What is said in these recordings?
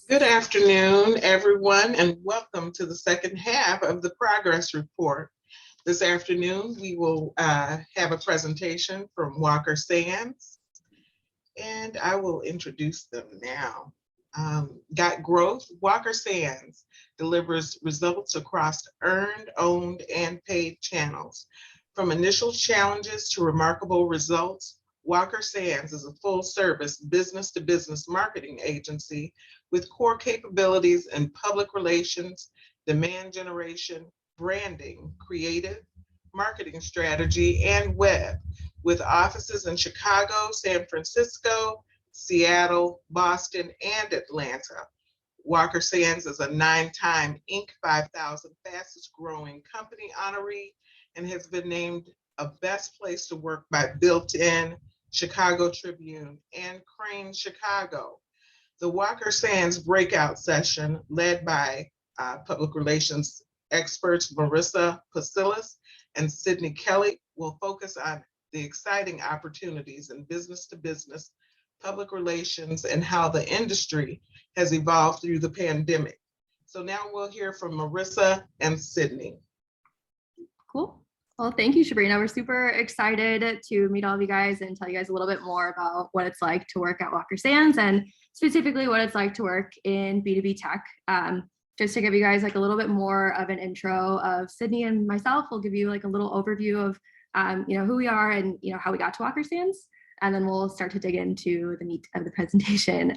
Good afternoon, everyone, and welcome to the second half of the Progress Report. This afternoon, we will have a presentation from Walker Sands, and I will introduce them now. Got growth. Walker Sands delivers results across earned, owned, and paid channels. From initial challenges to remarkable results, Walker Sands is a full-service business-to-business marketing agency with core capabilities in public relations, demand generation, branding, creative, marketing strategy, and web, with offices in Chicago, San Francisco, Seattle, Boston, and Atlanta. Walker Sands is a 9-time Inc. 5000 fastest growing company honoree and has been named a best place to work by Built In, Chicago Tribune, and Crane Chicago. The Walker Sands breakout session, led by public relations experts Marissa Pasilis and Sydney Kelly, will focus on the exciting opportunities in business to business, public relations, and how the industry has evolved through the pandemic. So now we'll hear from Marissa and Sydney. Cool. Well, thank you, Sabrina. We're super excited to meet all of you guys and tell you guys a little bit more about what it's like to work at Walker Sands and specifically what it's like to work in B2B tech. Just to give you guys like a little bit more of an intro of Sydney and myself, we'll give you like a little overview of who we are and how we got to Walker Sands, and then we'll start to dig into the meat of the presentation.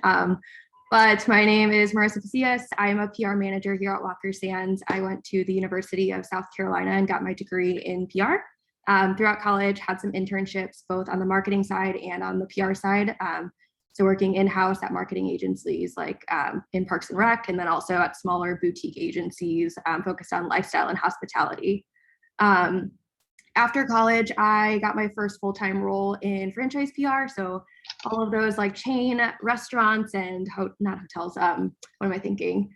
But my name is Marissa Pasilis. I am a PR manager here at Walker Sands. I went to the University of South Carolina and got my degree in PR. Throughout college, had some internships both on the marketing side and on the PR side. So working in-house at marketing agencies like in Parks and Rec, and then also at smaller boutique agencies focused on lifestyle and hospitality. After college, I got my first full-time role in franchise PR. So all of those like chain restaurants and not hotels, what am I thinking?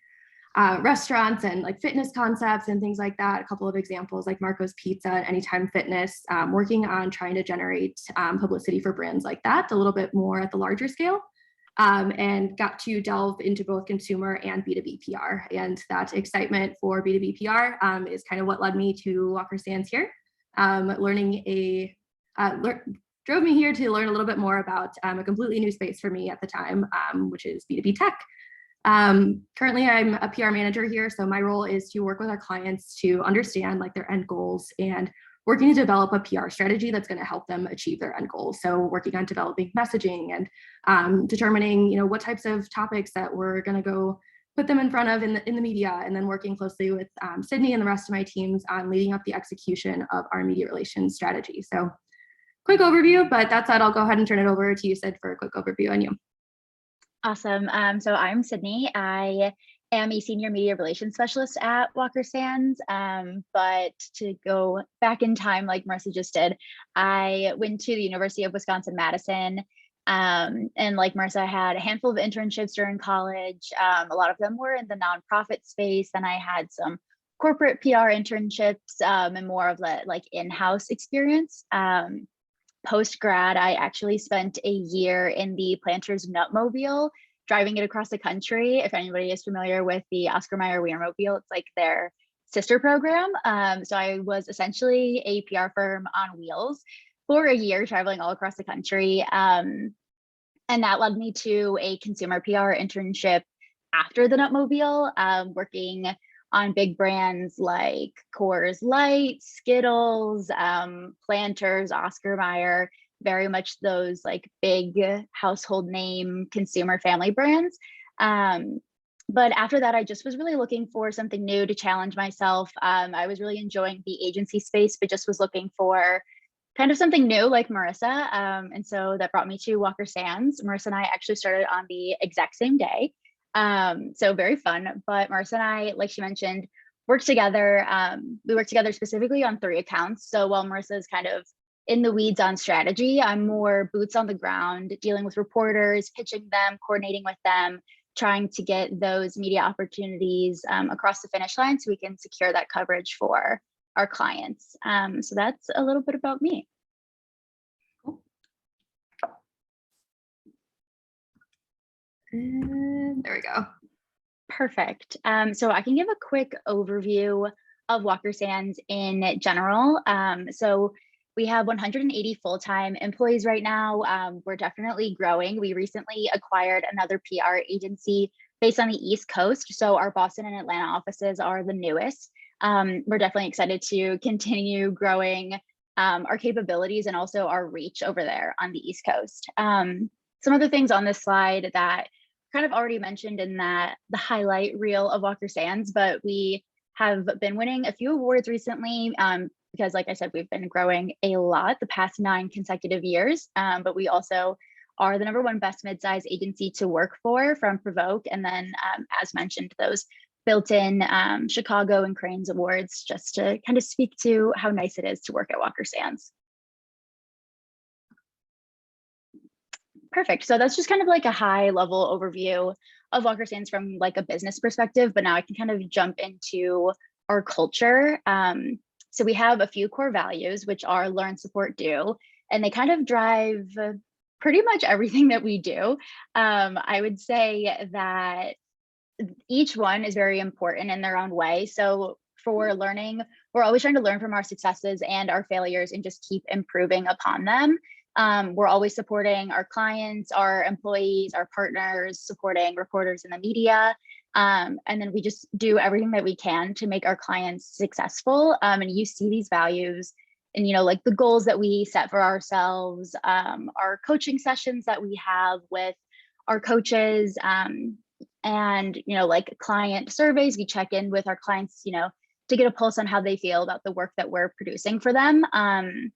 Restaurants and like fitness concepts and things like that. A couple of examples like Marco's Pizza and Anytime Fitness, working on trying to generate publicity for brands like that, a little bit more at the larger scale. And got to delve into both consumer and B2B PR. And that excitement for B2B PR is kind of what led me to Walker Sands here. Drove me here to learn a little bit more about a completely new space for me at the time, which is B2B tech. Currently, I'm a PR manager here, so my role is to work with our clients to understand like their end goals and working to develop a PR strategy that's going to help them achieve their end goals. So working on developing messaging and determining what types of topics that we're going to go put them in front of in the media, and then working closely with Sydney and the rest of my teams on leading up the execution of our media relations strategy. So quick overview, but that said, I'll go ahead and turn it over to you, Sid, for a quick overview on you. Awesome. So I'm Sydney. I am a senior media relations specialist at Walker Sands. But to go back in time, like Marissa just did, I went to the University of Wisconsin-Madison. And like Marissa, I had a handful of internships during college. A lot of them were in the nonprofit space. Then I had some corporate PR internships and more of the like in-house experience. Post-grad, I actually spent a year in the Planters Nutmobile, driving it across the country. If anybody is familiar with the Oscar Mayer Wienermobile, it's like their sister program. So I was essentially a PR firm on wheels for a year, traveling all across the country. And that led me to a consumer PR internship after the Nutmobile, working on big brands like Coors Light, Skittles, Planters, Oscar Mayer, very much those like big household name consumer family brands. But after that, I just was really looking for something new to challenge myself. I was really enjoying the agency space, but just was looking for kind of something new like Marissa. And so that brought me to Walker Sands. Marissa and I actually started on the exact same day. So very fun, but Marissa and I, like she mentioned, worked together. We worked together specifically on 3 accounts. So while Marissa is kind of in the weeds on strategy, I'm more boots on the ground, dealing with reporters, pitching them, coordinating with them, trying to get those media opportunities across the finish line so we can secure that coverage for our clients. So that's a little bit about me. And there we go. Perfect. So I can give a quick overview of Walker Sands in general. So we have 180 full-time employees right now. We're definitely growing. We recently acquired another PR agency based on the East Coast. So our Boston and Atlanta offices are the newest. We're definitely excited to continue growing our capabilities and also our reach over there on the East Coast. Some other things on this slide that kind of already mentioned in that the highlight reel of Walker Sands, but we have been winning a few awards recently because, like I said, we've been growing a lot the past 9 consecutive years. But we also are the #1 best midsize agency to work for from Provoke, and then, as mentioned, those built-in Chicago and Cranes awards, just to kind of speak to how nice it is to work at Walker Sands. Perfect. So that's just kind of like a high level overview of Walker Sands from like a business perspective, but now I can kind of jump into our culture. So we have a few core values, which are learn, support, do, and they kind of drive pretty much everything that we do. I would say that each one is very important in their own way. So for learning, we're always trying to learn from our successes and our failures and just keep improving upon them. We're always supporting our clients, our employees, our partners, supporting reporters in the media. And then we just do everything that we can to make our clients successful. And you see these values and, like the goals that we set for ourselves, our coaching sessions that we have with our coaches, and, like client surveys, we check in with our clients, to get a pulse on how they feel about the work that we're producing for them. And,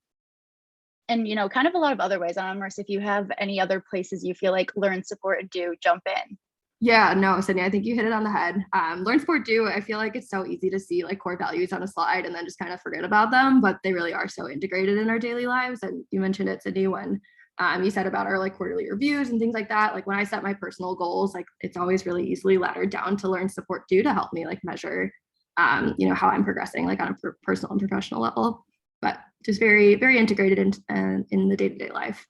kind of a lot of other ways. I don't know, Marissa, if you have any other places you feel like learn, support, and do, jump in. Yeah, no, Sydney, I think you hit it on the head. Learn, support, do. I feel like it's so easy to see like core values on a slide and then just kind of forget about them, but they really are so integrated in our daily lives. And you mentioned it, Sydney, when you said about our like quarterly reviews and things like that. Like when I set my personal goals, like it's always really easily laddered down to learn, support, do to help me like measure, how I'm progressing like on a personal and professional level. But just very, very integrated in the day-to-day life.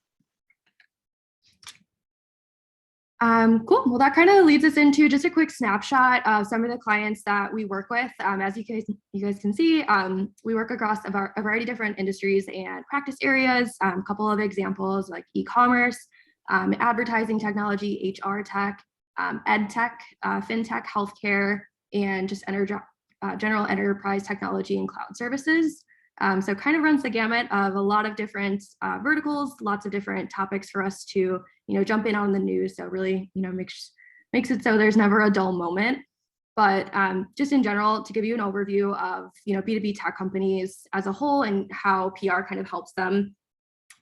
Cool. Well, that kind of leads us into just a quick snapshot of some of the clients that we work with. As you guys can see, we work across a variety of different industries and practice areas. A couple of examples like e-commerce, advertising technology, HR tech, ed tech, fintech, healthcare, and just general enterprise technology and cloud services. So kind of runs the gamut of a lot of different verticals, lots of different topics for us to, jump in on the news. So really, makes it so there's never a dull moment. But just in general, to give you an overview of, B2B tech companies as a whole and how PR kind of helps them.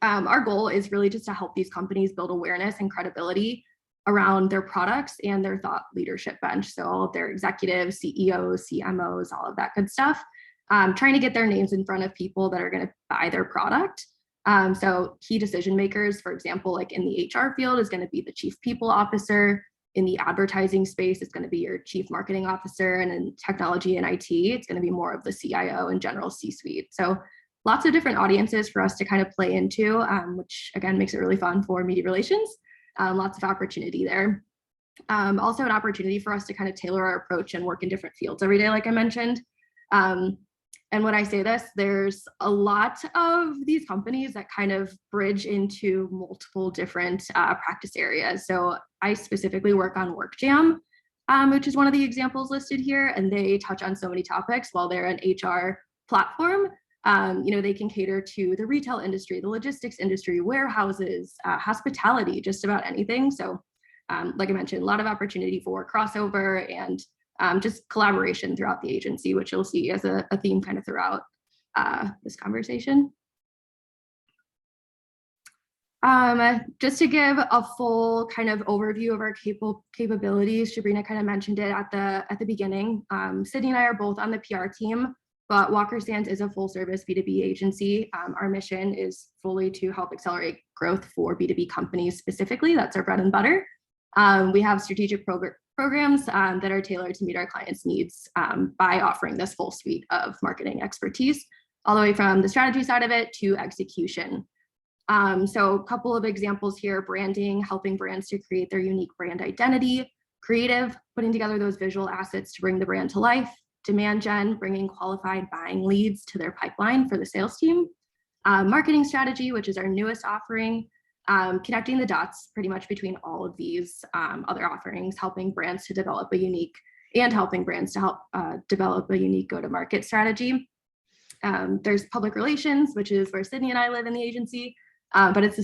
Our goal is really just to help these companies build awareness and credibility around their products and their thought leadership bench. So all of their executives, CEOs, CMOs, all of that good stuff. Trying to get their names in front of people that are going to buy their product. So key decision makers, for example, like in the HR field is going to be the chief people officer. In the advertising space, it's going to be your chief marketing officer. And in technology and IT, it's going to be more of the CIO and general C-suite. So lots of different audiences for us to kind of play into, which again, makes it really fun for media relations. Lots of opportunity there. Also an opportunity for us to kind of tailor our approach and work in different fields every day, like I mentioned. And when I say this, there's a lot of these companies that kind of bridge into multiple different practice areas. So I specifically work on WorkJam, which is one of the examples listed here, and they touch on so many topics. While they're an HR platform, they can cater to the retail industry, the logistics industry, warehouses, hospitality, just about anything. So like I mentioned, a lot of opportunity for crossover and just collaboration throughout the agency, which you'll see as a theme kind of throughout this conversation. Just to give a full kind of overview of our capabilities, Sabrina kind of mentioned it at the beginning. Sydney and I are both on the PR team, but Walker Sands is a full service B2B agency. Our mission is fully to help accelerate growth for B2B companies specifically. That's our bread and butter. We have strategic programs that are tailored to meet our clients' needs by offering this full suite of marketing expertise, all the way from the strategy side of it to execution. So a couple of examples here: branding, helping brands to create their unique brand identity; creative, putting together those visual assets to bring the brand to life, demand gen, bringing qualified buying leads to their pipeline for the sales team, marketing strategy, which is our newest offering, connecting the dots pretty much between all of these other offerings, helping brands to develop a unique go-to-market strategy. There's public relations, which is where Sydney and I live in the agency, but it's the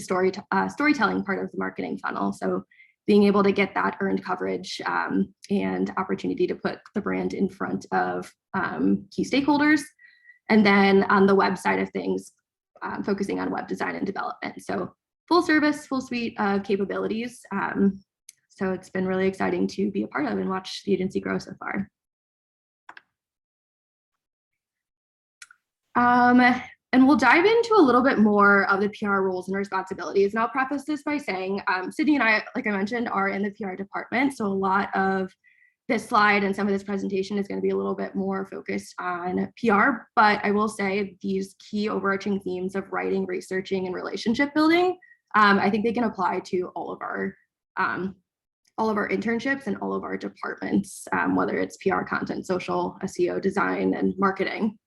storytelling part of the marketing funnel. So being able to get that earned coverage and opportunity to put the brand in front of key stakeholders. And then on the web side of things, focusing on web design and development. So full service, full suite of capabilities. So it's been really exciting to be a part of and watch the agency grow so far. And we'll dive into a little bit more of the PR roles and responsibilities. And I'll preface this by saying, Sydney and I, like I mentioned, are in the PR department. So a lot of this slide and some of this presentation is going to be a little bit more focused on PR. But I will say these key overarching themes of writing, researching, and relationship building, I think they can apply to all of our internships and all of our departments, whether it's PR, content, social, SEO, design, and marketing.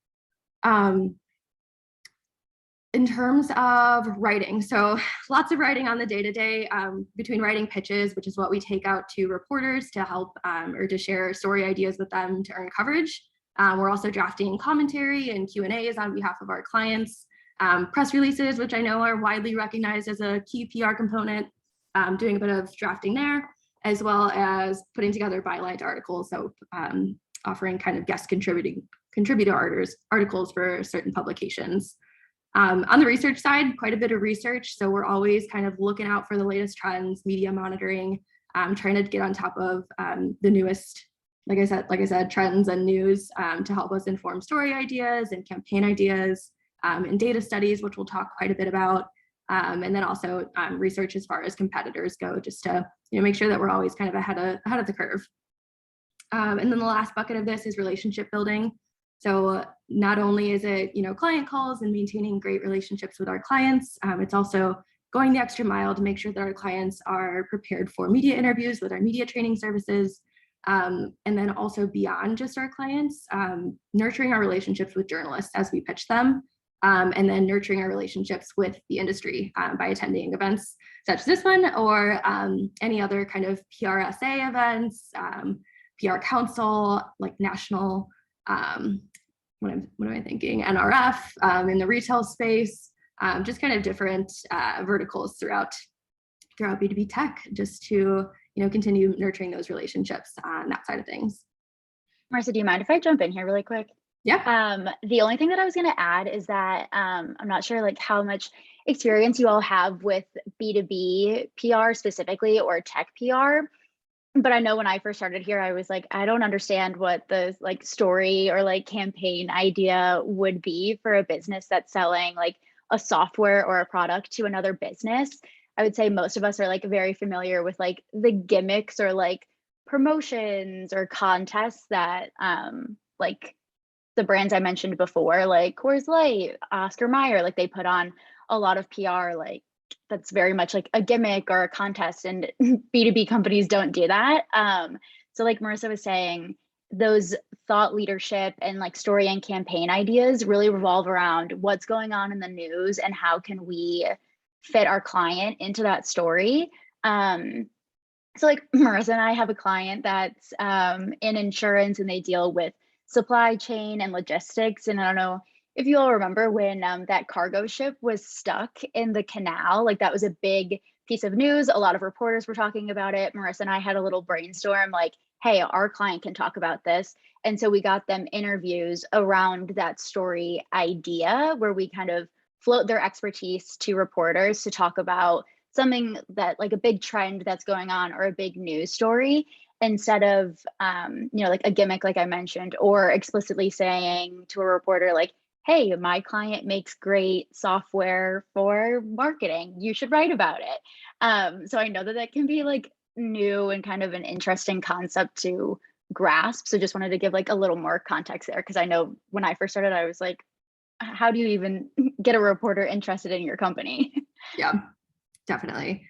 In terms of writing, so lots of writing on the day-to-day, between writing pitches, which is what we take out to reporters to help or to share story ideas with them to earn coverage. We're also drafting commentary and Q&As on behalf of our clients, press releases, which I know are widely recognized as a key PR component, doing a bit of drafting there, as well as putting together byline articles, so offering kind of guest contributor articles for certain publications. On the research side, quite a bit of research. So we're always kind of looking out for the latest trends, media monitoring, trying to get on top of the newest, like I said, trends and news to help us inform story ideas and campaign ideas and data studies, which we'll talk quite a bit about. And then also research as far as competitors go, just to make sure that we're always kind of ahead of the curve. And then the last bucket of this is relationship building. So not only is it, client calls and maintaining great relationships with our clients, it's also going the extra mile to make sure that our clients are prepared for media interviews with our media training services. And then also beyond just our clients, nurturing our relationships with journalists as we pitch them, and then nurturing our relationships with the industry by attending events such as this one or any other kind of PRSA events, PR Council, like national, what am I thinking? NRF in the retail space, just kind of different verticals throughout B2B tech, just to continue nurturing those relationships on that side of things. Marissa, do you mind if I jump in here really quick? Yeah. The only thing that I was going to add is that I'm not sure like how much experience you all have with B2B PR specifically or tech PR. But I know when I first started here, I was like, I don't understand what the like story or like campaign idea would be for a business that's selling like a software or a product to another business. I would say most of us are like very familiar with like the gimmicks or like promotions or contests that like the brands I mentioned before, like Coors Light, Oscar Mayer, like they put on a lot of PR like that's very much like a gimmick or a contest, and B2B companies don't do that. So like Marissa was saying, those thought leadership and like story and campaign ideas really revolve around what's going on in the news and how can we fit our client into that story. So like Marissa and I have a client that's in insurance and they deal with supply chain and logistics. And I don't know if you all remember when that cargo ship was stuck in the canal, like that was a big piece of news. A lot of reporters were talking about it. Marissa and I had a little brainstorm like, hey, our client can talk about this. And so we got them interviews around that story idea where we kind of float their expertise to reporters to talk about something that like a big trend that's going on or a big news story, instead of, like a gimmick, like I mentioned, or explicitly saying to a reporter, like, hey, my client makes great software for marketing. You should write about it. So I know that can be like new and kind of an interesting concept to grasp. So just wanted to give like a little more context there, because I know when I first started, I was like, how do you even get a reporter interested in your company? Yeah, definitely.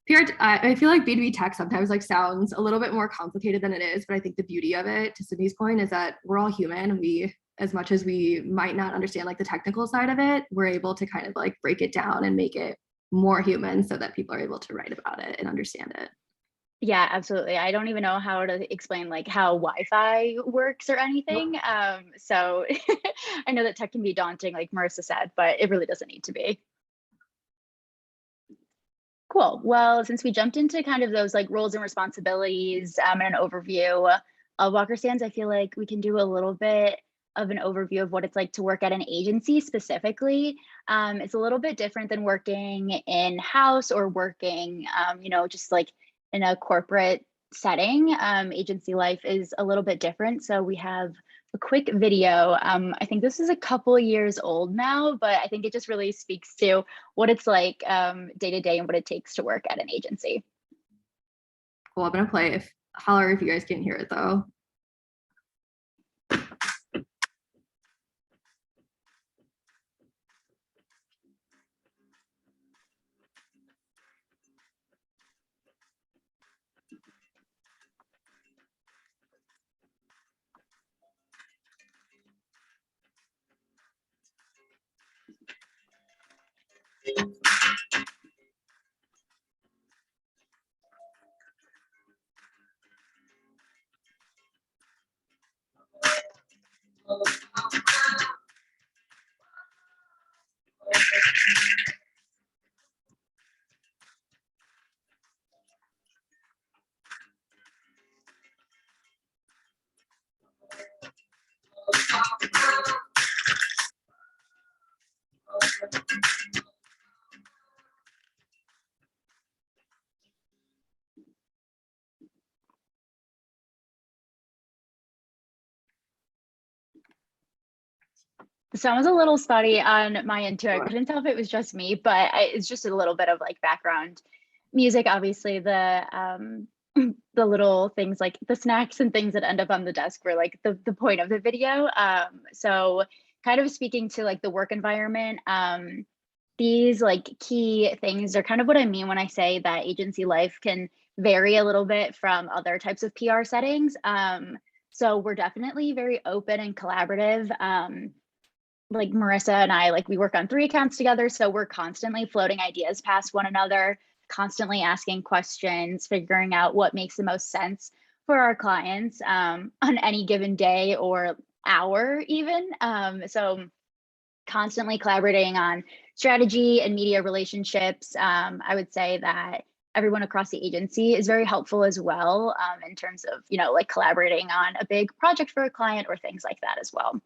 I feel like B2B tech sometimes like sounds a little bit more complicated than it is, but I think the beauty of it, to Sydney's point, is that we're all human, and we, as much as we might not understand like the technical side of it, we're able to kind of like break it down and make it more human so that people are able to write about it and understand it. Yeah, absolutely. I don't even know how to explain like how Wi-Fi works or anything. So I know that tech can be daunting, like Marissa said, but it really doesn't need to be. Cool. Well, since we jumped into kind of those like roles and responsibilities and an overview of Walker Sands, I feel like we can do a little bit of an overview of what it's like to work at an agency specifically. It's a little bit different than working in-house or working, you know, just like in a corporate setting. Agency life is a little bit different. So we have a quick video. I think this is a couple years old now, but I think it just really speaks to what it's like day to day and what it takes to work at an agency. Cool. I'm gonna play if holler if you guys can hear it though. The sound was a little spotty on my end too. I couldn't tell if it was just me, but it's just a little bit of like background music. Obviously, the little things like the snacks and things that end up on the desk were like the point of the video. So kind of speaking to like the work environment, these like key things are kind of what I mean when I say that agency life can vary a little bit from other types of PR settings. So we're definitely very open and collaborative. Like Marissa and I, like we work on 3 accounts together. So we're constantly floating ideas past one another, constantly asking questions, figuring out what makes the most sense for our clients on any given day or hour even. So constantly collaborating on strategy and media relationships. I would say that everyone across the agency is very helpful as well in terms of, you know, like collaborating on a big project for a client or things like that as well.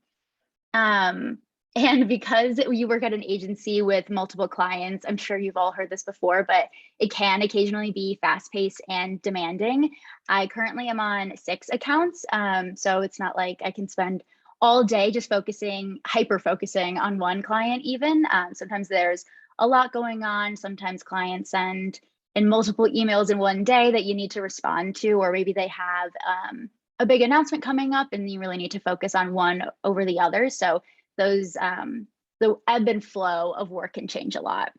And because you work at an agency with multiple clients, I'm sure you've all heard this before, but it can occasionally be fast-paced and demanding. I currently am on 6 accounts, so it's not like I can spend all day just hyper-focusing on one client even. Sometimes there's a lot going on. Sometimes clients send in multiple emails in one day that you need to respond to, or maybe they have a big announcement coming up and you really need to focus on one over the other. So those the ebb and flow of work can change a lot.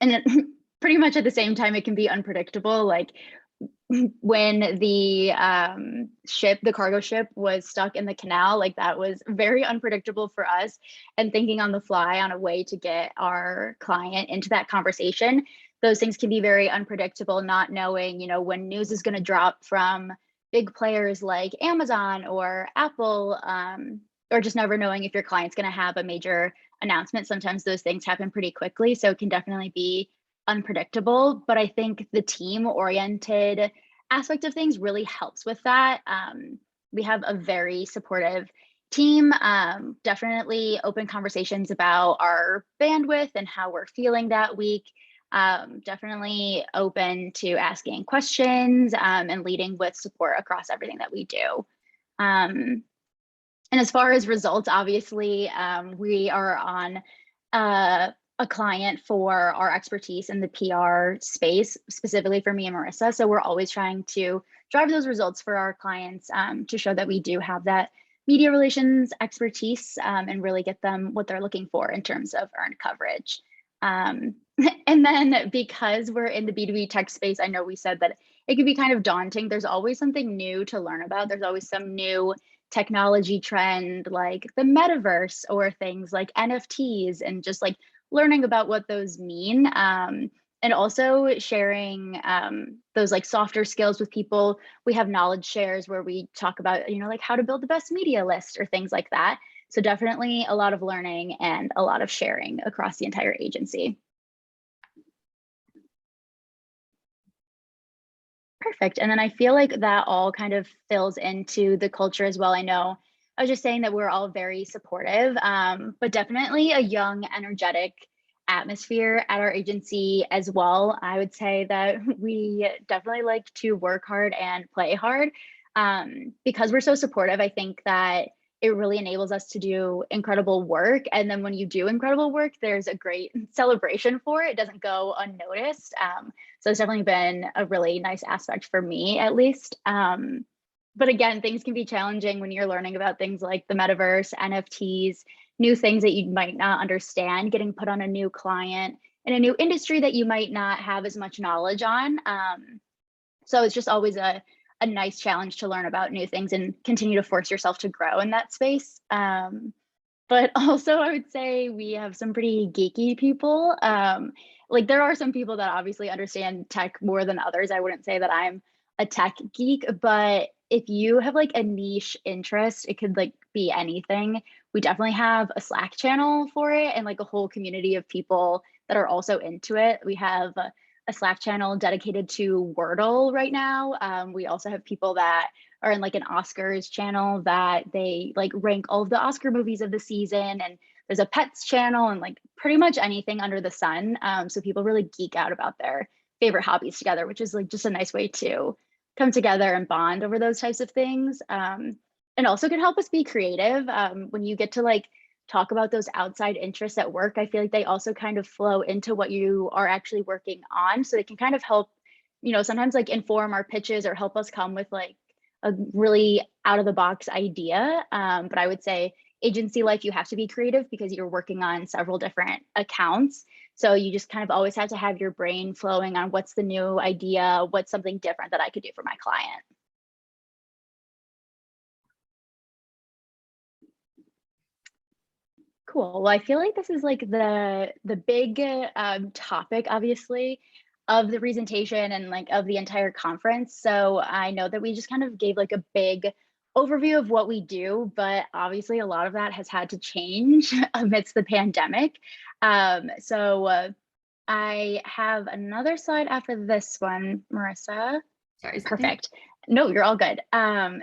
And pretty much at the same time, it can be unpredictable. Like when the cargo ship was stuck in the canal, like that was very unpredictable for us. And thinking on the fly on a way to get our client into that conversation, those things can be very unpredictable, not knowing, you know, when news is going to drop from big players like Amazon or Apple, or just never knowing if your client's going to have a major announcement. Sometimes those things happen pretty quickly, so it can definitely be unpredictable. But I think the team-oriented aspect of things really helps with that. We have a very supportive team, definitely open conversations about our bandwidth and how we're feeling that week. Definitely open to asking questions and leading with support across everything that we do. And as far as results, obviously, we are on a client for our expertise in the PR space, specifically for me and Marissa. So we're always trying to drive those results for our clients to show that we do have that media relations expertise and really get them what they're looking for in terms of earned coverage. And And then because we're in the B2B tech space, I know we said that it can be kind of daunting. There's always something new to learn about. There's always some new technology trend like the metaverse or things like NFTs, and just like learning about what those mean. And also sharing those like softer skills with people. We have knowledge shares where we talk about, like how to build the best media list or things like that. So definitely a lot of learning and a lot of sharing across the entire agency. Perfect. And then I feel like that all kind of fills into the culture as well. I know I was just saying that we're all very supportive, but definitely a young, energetic atmosphere at our agency as well. I would say that we definitely like to work hard and play hard. Because we're so supportive, I think that it really enables us to do incredible work. And then when you do incredible work, there's a great celebration for it. It doesn't go unnoticed. So it's definitely been a really nice aspect for me, at least. But again, things can be challenging when you're learning about things like the metaverse, NFTs, new things that you might not understand, getting put on a new client in a new industry that you might not have as much knowledge on. So it's just always a nice challenge to learn about new things and continue to force yourself to grow in that space. But also I would say we have some pretty geeky people. Like there are some people that obviously understand tech more than others. I wouldn't say that I'm a tech geek, but if you have like a niche interest, it could like be anything. We definitely have a Slack channel for it and like a whole community of people that are also into it. We have a Slack channel dedicated to Wordle right now. We also have people that are in like an Oscars channel that they like rank all of the Oscar movies of the season. And there's a pets channel and like pretty much anything under the sun. So people really geek out about their favorite hobbies together, which is like just a nice way to come together and bond over those types of things. And also can help us be creative. When you get to like talk about those outside interests at work, I feel like they also kind of flow into what you are actually working on. So they can kind of help, sometimes like inform our pitches or help us come with like a really out of the box idea. But I would say agency life, you have to be creative because you're working on several different accounts. So you just kind of always have to have your brain flowing on what's the new idea, what's something different that I could do for my client. Cool. Well, I feel like this is like the big topic, obviously, of the presentation and like of the entire conference. So I know that we just kind of gave like a big overview of what we do, but obviously a lot of that has had to change amidst the pandemic. So I have another slide after this one, Marissa. Sorry. Perfect. No, you're all good.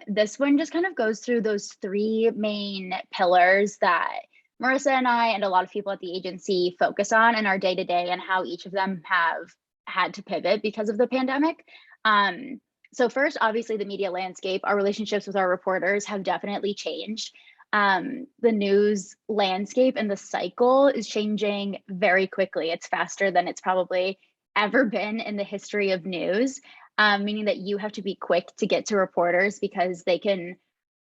This one just kind of goes through those three main pillars that Marissa and I and a lot of people at the agency focus on in our day-to-day, and how each of them have had to pivot because of the pandemic. So first, obviously the media landscape, our relationships with our reporters have definitely changed. The news landscape and the cycle is changing very quickly. It's faster than it's probably ever been in the history of news, meaning that you have to be quick to get to reporters because they can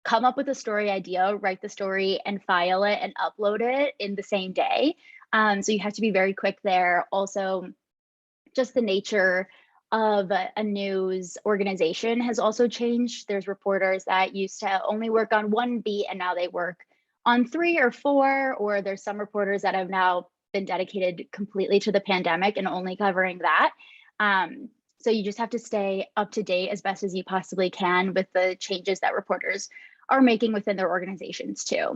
come up with a story idea, write the story and file it and upload it in the same day. So you have to be very quick there. Also, just the nature of a news organization has also changed. There's reporters that used to only work on one beat and now they work on 3 or 4, or there's some reporters that have now been dedicated completely to the pandemic and only covering that. So you just have to stay up to date as best as you possibly can with the changes that reporters are making within their organizations too.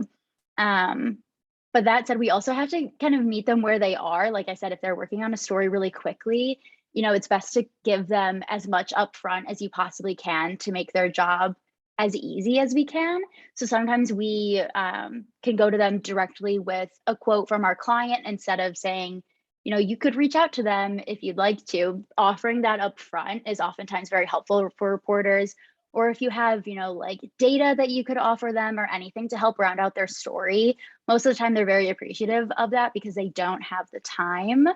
But that said, we also have to kind of meet them where they are. Like I said, if they're working on a story really quickly, it's best to give them as much upfront as you possibly can to make their job as easy as we can. So sometimes we can go to them directly with a quote from our client instead of saying, you could reach out to them if you'd like to. Offering that upfront is oftentimes very helpful for reporters. Or if you have, like data that you could offer them or anything to help round out their story, most of the time they're very appreciative of that because they don't have the time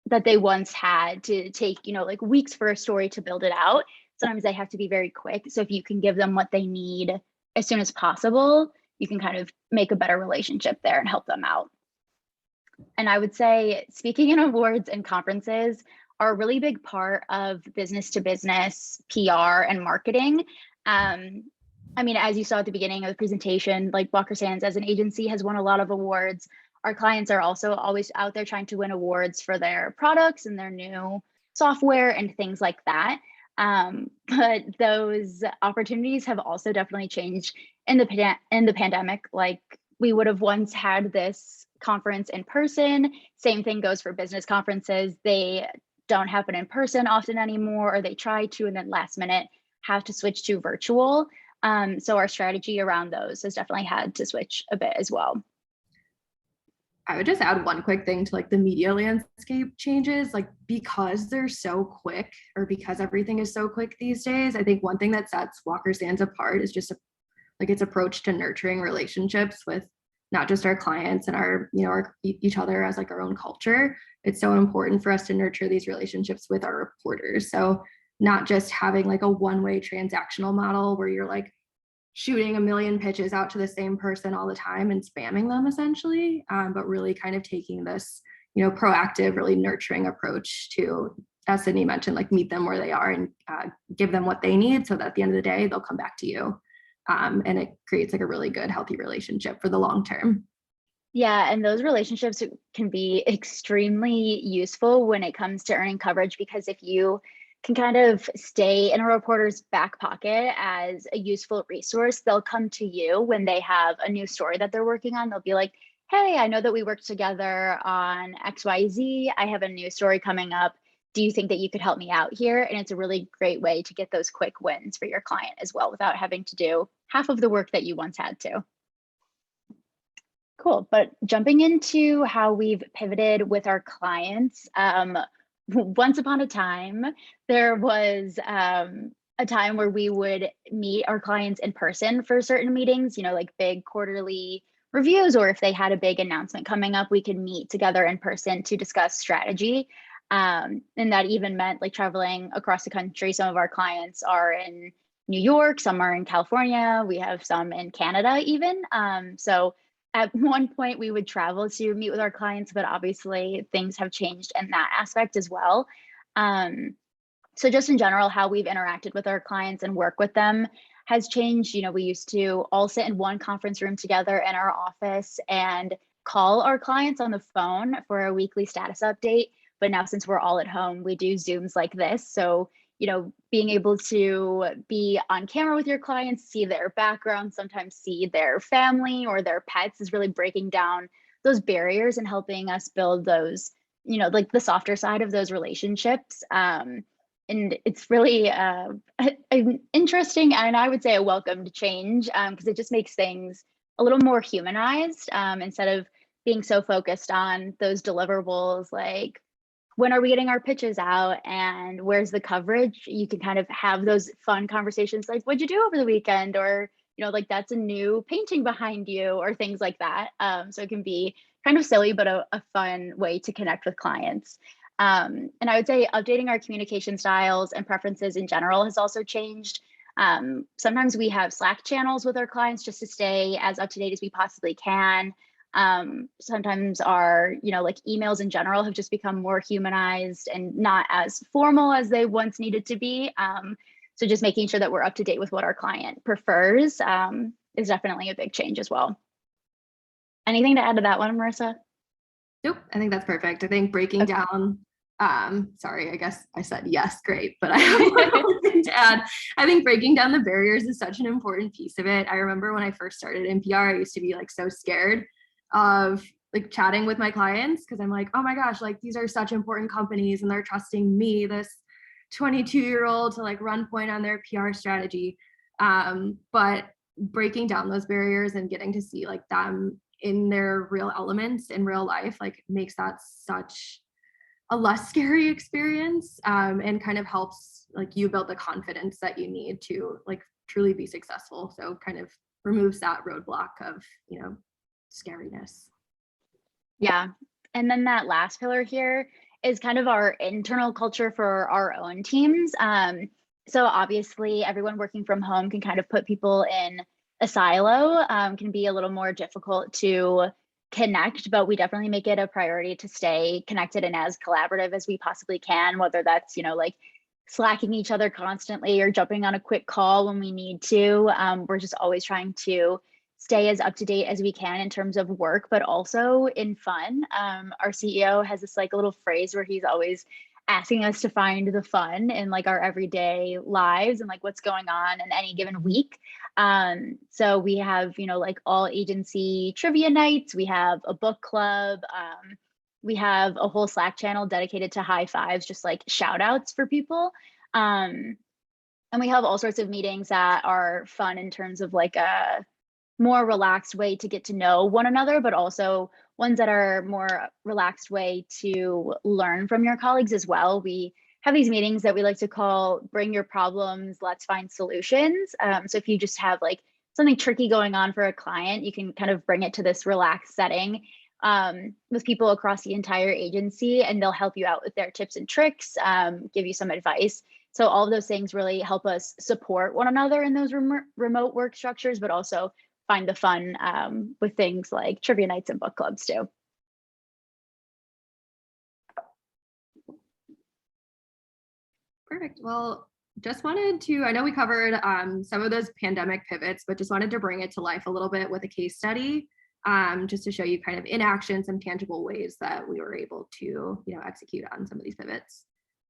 that they once had to take, like weeks for a story to build it out. Sometimes they have to be very quick. So if you can give them what they need as soon as possible, you can kind of make a better relationship there and help them out. And I would say speaking in awards and conferences are a really big part of business to business PR and marketing. I mean, as you saw at the beginning of the presentation, like Walker Sands as an agency has won a lot of awards. Our clients are also always out there trying to win awards for their products and their new software and things like that. But those opportunities have also definitely changed in the pandemic. Like, we would have once had this conference in person. Same thing goes for business conferences. They don't happen in person often anymore, or they try to and then last minute have to switch to virtual. So our strategy around those has definitely had to switch a bit as well. I would just add one quick thing to like the media landscape changes, like because they're so quick, or because everything is so quick these days. I think one thing that sets Walker Sands apart is just like its approach to nurturing relationships with not just our clients and our, you know, our each other as like our own culture. It's so important for us to nurture these relationships with our reporters. So not just having like a one-way transactional model where you're like shooting a million pitches out to the same person all the time and spamming them essentially, but really kind of taking this, you know, proactive, really nurturing approach to, as Sydney mentioned, like meet them where they are and give them what they need so that at the end of the day, they'll come back to you. And it creates like a really good, healthy relationship for the long term. Yeah, and those relationships can be extremely useful when it comes to earning coverage, because if you can kind of stay in a reporter's back pocket as a useful resource, they'll come to you when they have a new story that they're working on. They'll be like, hey, I know that we worked together on XYZ. I have a new story coming up. Do you think that you could help me out here? And it's a really great way to get those quick wins for your client as well, without having to do half of the work that you once had to. Cool, but jumping into how we've pivoted with our clients, once upon a time, there was a time where we would meet our clients in person for certain meetings, you know, like big quarterly reviews, or if they had a big announcement coming up, we could meet together in person to discuss strategy. And that even meant like traveling across the country. Some of our clients are in New York, some are in California, we have some in Canada even. So at one point we would travel to meet with our clients, but obviously things have changed in that aspect as well. So just in general, how we've interacted with our clients and work with them has changed. You know, we used to all sit in one conference room together in our office and call our clients on the phone for a weekly status update. But now, since we're all at home, we do Zooms like this. So, you know, being able to be on camera with your clients, see their background, sometimes see their family or their pets, is really breaking down those barriers and helping us build those, you know, like the softer side of those relationships. And it's really an interesting, and I would say a welcomed change, because it just makes things a little more humanized, instead of being so focused on those deliverables like, when are we getting our pitches out and where's the coverage? You can kind of have those fun conversations like, what'd you do over the weekend? Or, you know, like, that's a new painting behind you, or things like that. So it can be kind of silly, but a fun way to connect with clients. And I would say updating our communication styles and preferences in general has also changed. Sometimes we have Slack channels with our clients just to stay as up to date as we possibly can. Sometimes our, you know, like emails in general have just become more humanized and not as formal as they once needed to be. So just making sure that we're up to date with what our client prefers is definitely a big change as well. Anything to add to that one, Marissa? Nope, I think that's perfect. I think breaking down, sorry, I guess I said yes, great, but I have one thing to add. I think breaking down the barriers is such an important piece of it. I remember when I first started NPR, I used to be like so scared of like chatting with my clients, because I'm like, oh my gosh, like these are such important companies and they're trusting me, this 22-year-old, to like run point on their PR strategy. But breaking down those barriers and getting to see like them in their real elements in real life, like makes that such a less scary experience, and kind of helps like you build the confidence that you need to like truly be successful. So kind of removes that roadblock of, you know, scariness. Yeah. And then that last pillar here is kind of our internal culture for our own teams. So obviously everyone working from home can kind of put people in a silo, can be a little more difficult to connect, but we definitely make it a priority to stay connected and as collaborative as we possibly can, whether that's, like slacking each other constantly or jumping on a quick call when we need to. We're just always trying to stay as up to date as we can in terms of work, but also in fun. Our CEO has this like a little phrase where he's always asking us to find the fun in like our everyday lives and like what's going on in any given week. So we have, like all agency trivia nights, we have a book club, we have a whole Slack channel dedicated to high fives, just like shout outs for people. And we have all sorts of meetings that are fun in terms of like a more relaxed way to get to know one another, but also ones that are more relaxed way to learn from your colleagues as well. We have these meetings that we like to call bring your problems, let's find solutions. So if you just have like something tricky going on for a client, you can kind of bring it to this relaxed setting with people across the entire agency, and they'll help you out with their tips and tricks, give you some advice. So all of those things really help us support one another in those remote work structures, but also find the fun with things like trivia nights and book clubs too. Perfect. Well, just wanted to, I know we covered some of those pandemic pivots, but just wanted to bring it to life a little bit with a case study, just to show you kind of in action some tangible ways that we were able to, execute on some of these pivots.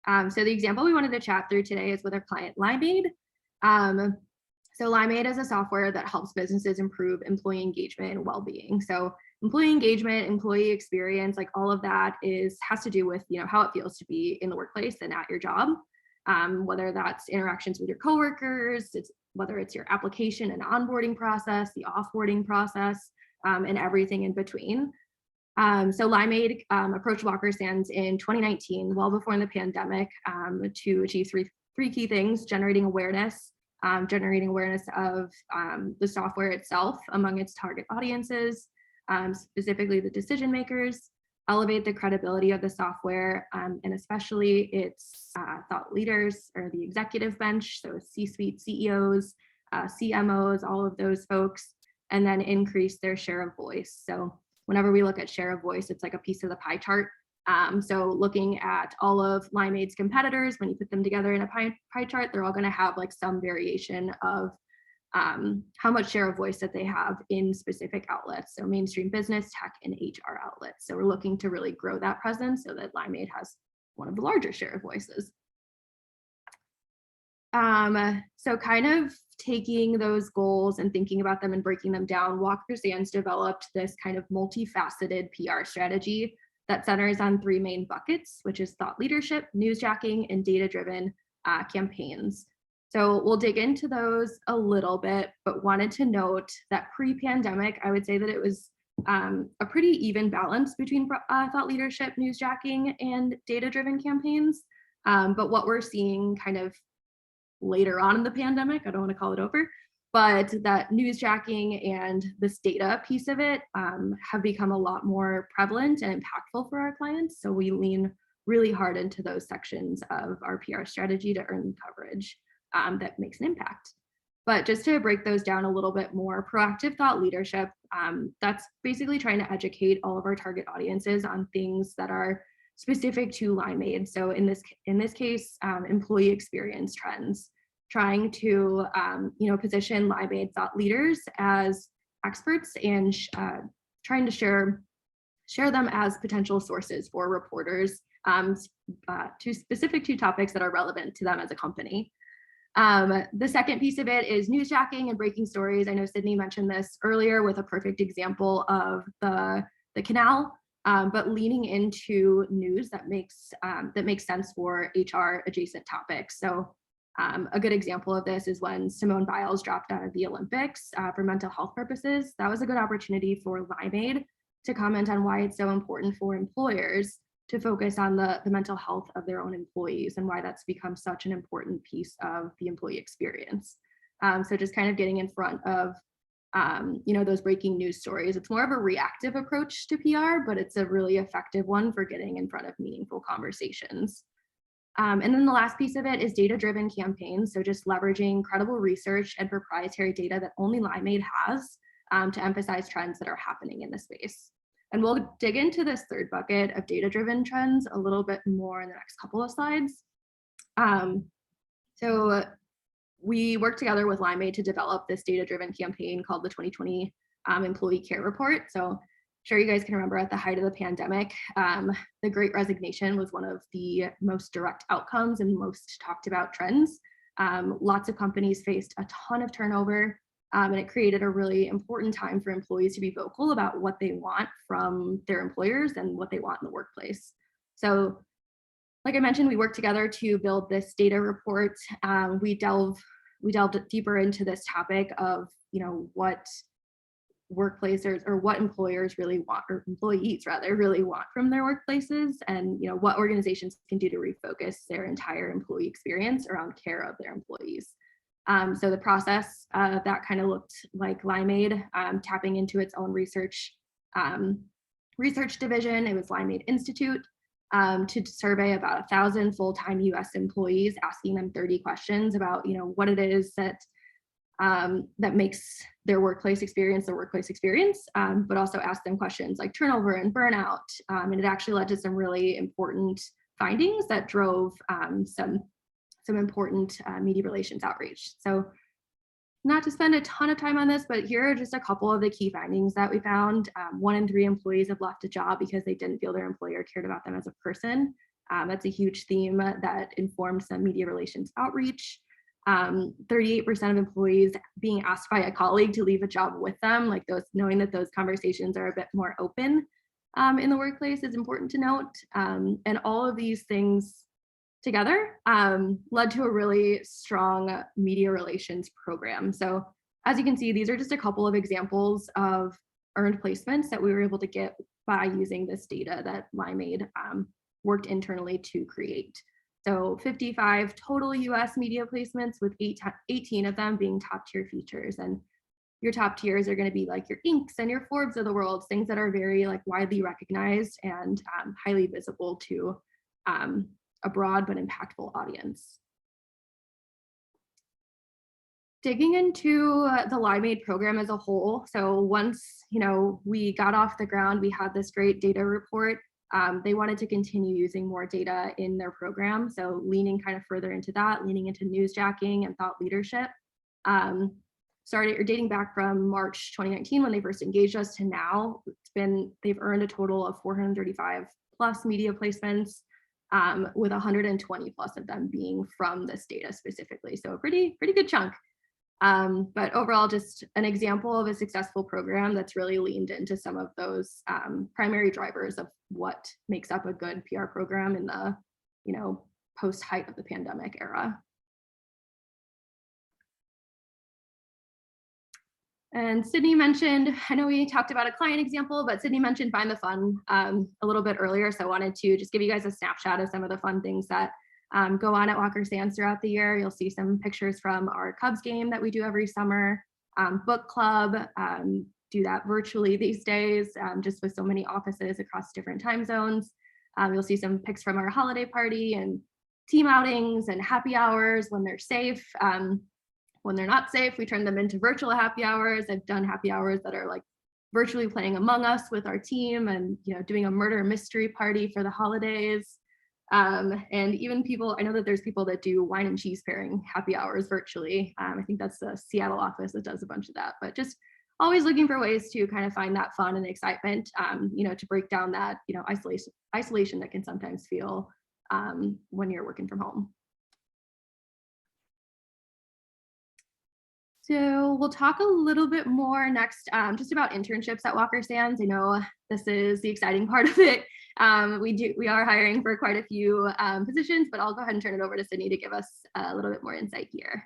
So the example we wanted to chat through today is with our client Limeade. So Limeade is a software that helps businesses improve employee engagement and well-being. So employee engagement, employee experience, like all of that has to do with how it feels to be in the workplace and at your job. Whether that's interactions with your coworkers, whether it's your application and onboarding process, the offboarding process, and everything in between. So Limeade approached Walker Sands in 2019, well before the pandemic, to achieve three key things: generating awareness of the software itself among its target audiences, specifically the decision makers, elevate the credibility of the software, and especially its thought leaders or the executive bench, so C-suite CEOs, CMOs, all of those folks, and then increase their share of voice. So whenever we look at share of voice, it's like a piece of the pie chart. So looking at all of Limeade's competitors, when you put them together in a pie chart, they're all going to have like some variation of how much share of voice that they have in specific outlets. So mainstream business, tech, and HR outlets. So we're looking to really grow that presence so that Limeade has one of the larger share of voices. So kind of taking those goals and thinking about them and breaking them down, Walker Sands developed this kind of multifaceted PR strategy that centers on three main buckets, which is thought leadership, newsjacking, and data-driven campaigns. So we'll dig into those a little bit, but wanted to note that pre-pandemic, I would say that it was a pretty even balance between thought leadership, newsjacking, and data-driven campaigns. But what we're seeing kind of later on in the pandemic, I don't want to call it over, but that newsjacking and this data piece of it have become a lot more prevalent and impactful for our clients. So we lean really hard into those sections of our PR strategy to earn coverage that makes an impact. But just to break those down a little bit more, proactive thought leadership, that's basically trying to educate all of our target audiences on things that are specific to Limeade. So in this case, employee experience trends, trying to position Limeade thought leaders as experts and trying to share them as potential sources for reporters specific to topics that are relevant to them as a company. The second piece of it is newsjacking and breaking stories. I know Sydney mentioned this earlier with a perfect example of the canal, but leaning into news that makes sense for HR adjacent topics. So a good example of this is when Simone Biles dropped out of the Olympics for mental health purposes. That was a good opportunity for Limeade to comment on why it's so important for employers to focus on the mental health of their own employees and why that's become such an important piece of the employee experience. So just kind of getting in front of those breaking news stories. It's more of a reactive approach to PR, but it's a really effective one for getting in front of meaningful conversations. And then the last piece of it is data-driven campaigns. So just leveraging credible research and proprietary data that only Limeade has to emphasize trends that are happening in the space. And we'll dig into this third bucket of data-driven trends a little bit more in the next couple of slides. So we worked together with Limeade to develop this data-driven campaign called the 2020 Employee Care Report. So sure you guys can remember at the height of the pandemic, the Great Resignation was one of the most direct outcomes and most talked about trends. Lots of companies faced a ton of turnover, and it created a really important time for employees to be vocal about what they want from their employers and what they want in the workplace. So like I mentioned, we worked together to build this data report. We delved deeper into this topic of, what workplaces or what employers really want, or employees rather, really want from their workplaces, and what organizations can do to refocus their entire employee experience around care of their employees. So the process that kind of looked like Limeade tapping into its own research division. It was Limeade Institute to survey about 1,000 full-time US employees, asking them 30 questions about what it is that makes their workplace experience, but also ask them questions like turnover and burnout. And it actually led to some really important findings that drove some important media relations outreach. So not to spend a ton of time on this, but here are just a couple of the key findings that we found. 1 in 3 employees have left a job because they didn't feel their employer cared about them as a person. That's a huge theme that informed some media relations outreach. 38% of employees being asked by a colleague to leave a job with them, like those, knowing that those conversations are a bit more open in the workplace is important to note. And all of these things together led to a really strong media relations program. So as you can see, these are just a couple of examples of earned placements that we were able to get by using this data that Limeade worked internally to create. So 55 total US media placements, with 18 of them being top tier features. And your top tiers are going to be like your Inks and your Forbes of the world, things that are very widely recognized and highly visible to a broad but impactful audience. Digging into the Limeade program as a whole. So once we got off the ground, we had this great data report. They wanted to continue using more data in their program. So leaning kind of further into that, leaning into newsjacking and thought leadership. Dating back from March 2019 when they first engaged us to now, they've earned a total of 435 plus media placements, with 120 plus of them being from this data specifically. So a pretty good chunk. But overall, just an example of a successful program that's really leaned into some of those primary drivers of what makes up a good PR program in the post height of the pandemic era. And Sydney mentioned, I know we talked about a client example, but Sydney mentioned Find the Fun a little bit earlier. So I wanted to just give you guys a snapshot of some of the fun things that go on at Walker Sands throughout the year. You'll see some pictures from our Cubs game that we do every summer, book club, do that virtually these days, just with so many offices across different time zones. You'll see some pics from our holiday party and team outings and happy hours when they're safe. When they're not safe, we turn them into virtual happy hours. I've done happy hours that are virtually playing Among Us with our team and doing a murder mystery party for the holidays. And even I know that there's people that do wine and cheese pairing happy hours virtually. I think that's the Seattle office that does a bunch of that, but just always looking for ways to kind of find that fun and excitement, to break down that, isolation that can sometimes feel when you're working from home. So we'll talk a little bit more next just about internships at Walker Sands. I know this is the exciting part of it. We are hiring for quite a few positions, but I'll go ahead and turn it over to Sydney to give us a little bit more insight here.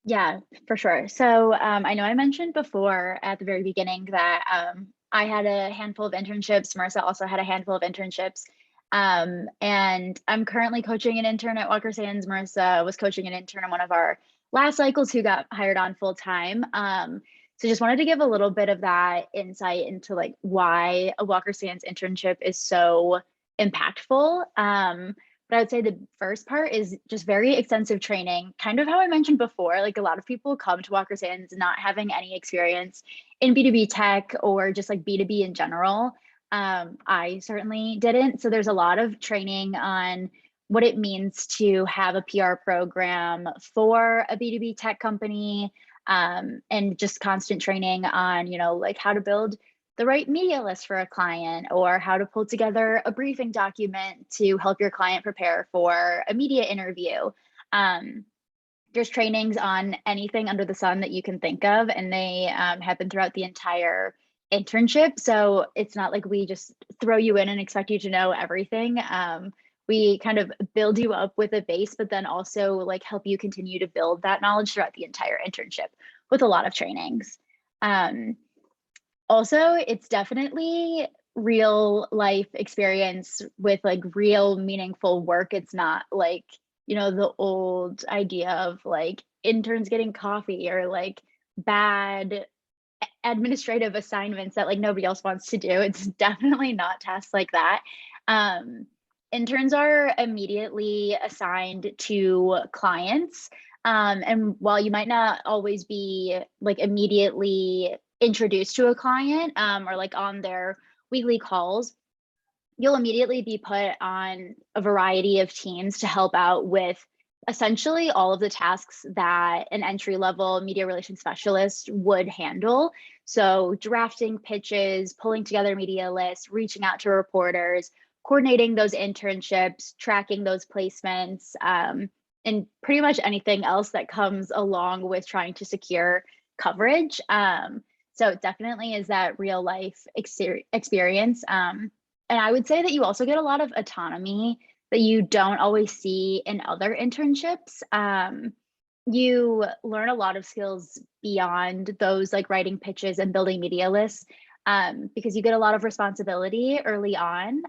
Yeah, for sure. So I know I mentioned before at the very beginning that I had a handful of internships. Marissa also had a handful of internships. And I'm currently coaching an intern at Walker Sands. Marissa was coaching an intern in one of our last cycles who got hired on full time. So just wanted to give a little bit of that insight into why a Walker Sands internship is so impactful. But I would say the first part is just very extensive training, kind of how I mentioned before. A lot of people come to Walker Sands not having any experience in B2B tech or just B2B in general. I certainly didn't. So there's a lot of training on what it means to have a PR program for a B2B tech company, and just constant training on, like how to build the right media list for a client, or how to pull together a briefing document to help your client prepare for a media interview. There's trainings on anything under the sun that you can think of, and they happen throughout the entire internship. So it's not like we just throw you in and expect you to know everything. We kind of build you up with a base, but then also like help you continue to build that knowledge throughout the entire internship with a lot of trainings. Also, it's definitely real life experience with like real meaningful work. It's not like, the old idea of like interns getting coffee or like bad administrative assignments that like nobody else wants to do. It's definitely not tasks like that. Interns are immediately assigned to clients. And while you might not always be like immediately introduced to a client, or like on their weekly calls, you'll immediately be put on a variety of teams to help out with essentially all of the tasks that an entry-level media relations specialist would handle. So drafting pitches, pulling together media lists, reaching out to reporters, coordinating those internships, tracking those placements, and pretty much anything else that comes along with trying to secure coverage. So it definitely is that real life experience. And I would say that you also get a lot of autonomy that you don't always see in other internships. You learn a lot of skills beyond those like writing pitches and building media lists, because you get a lot of responsibility early on.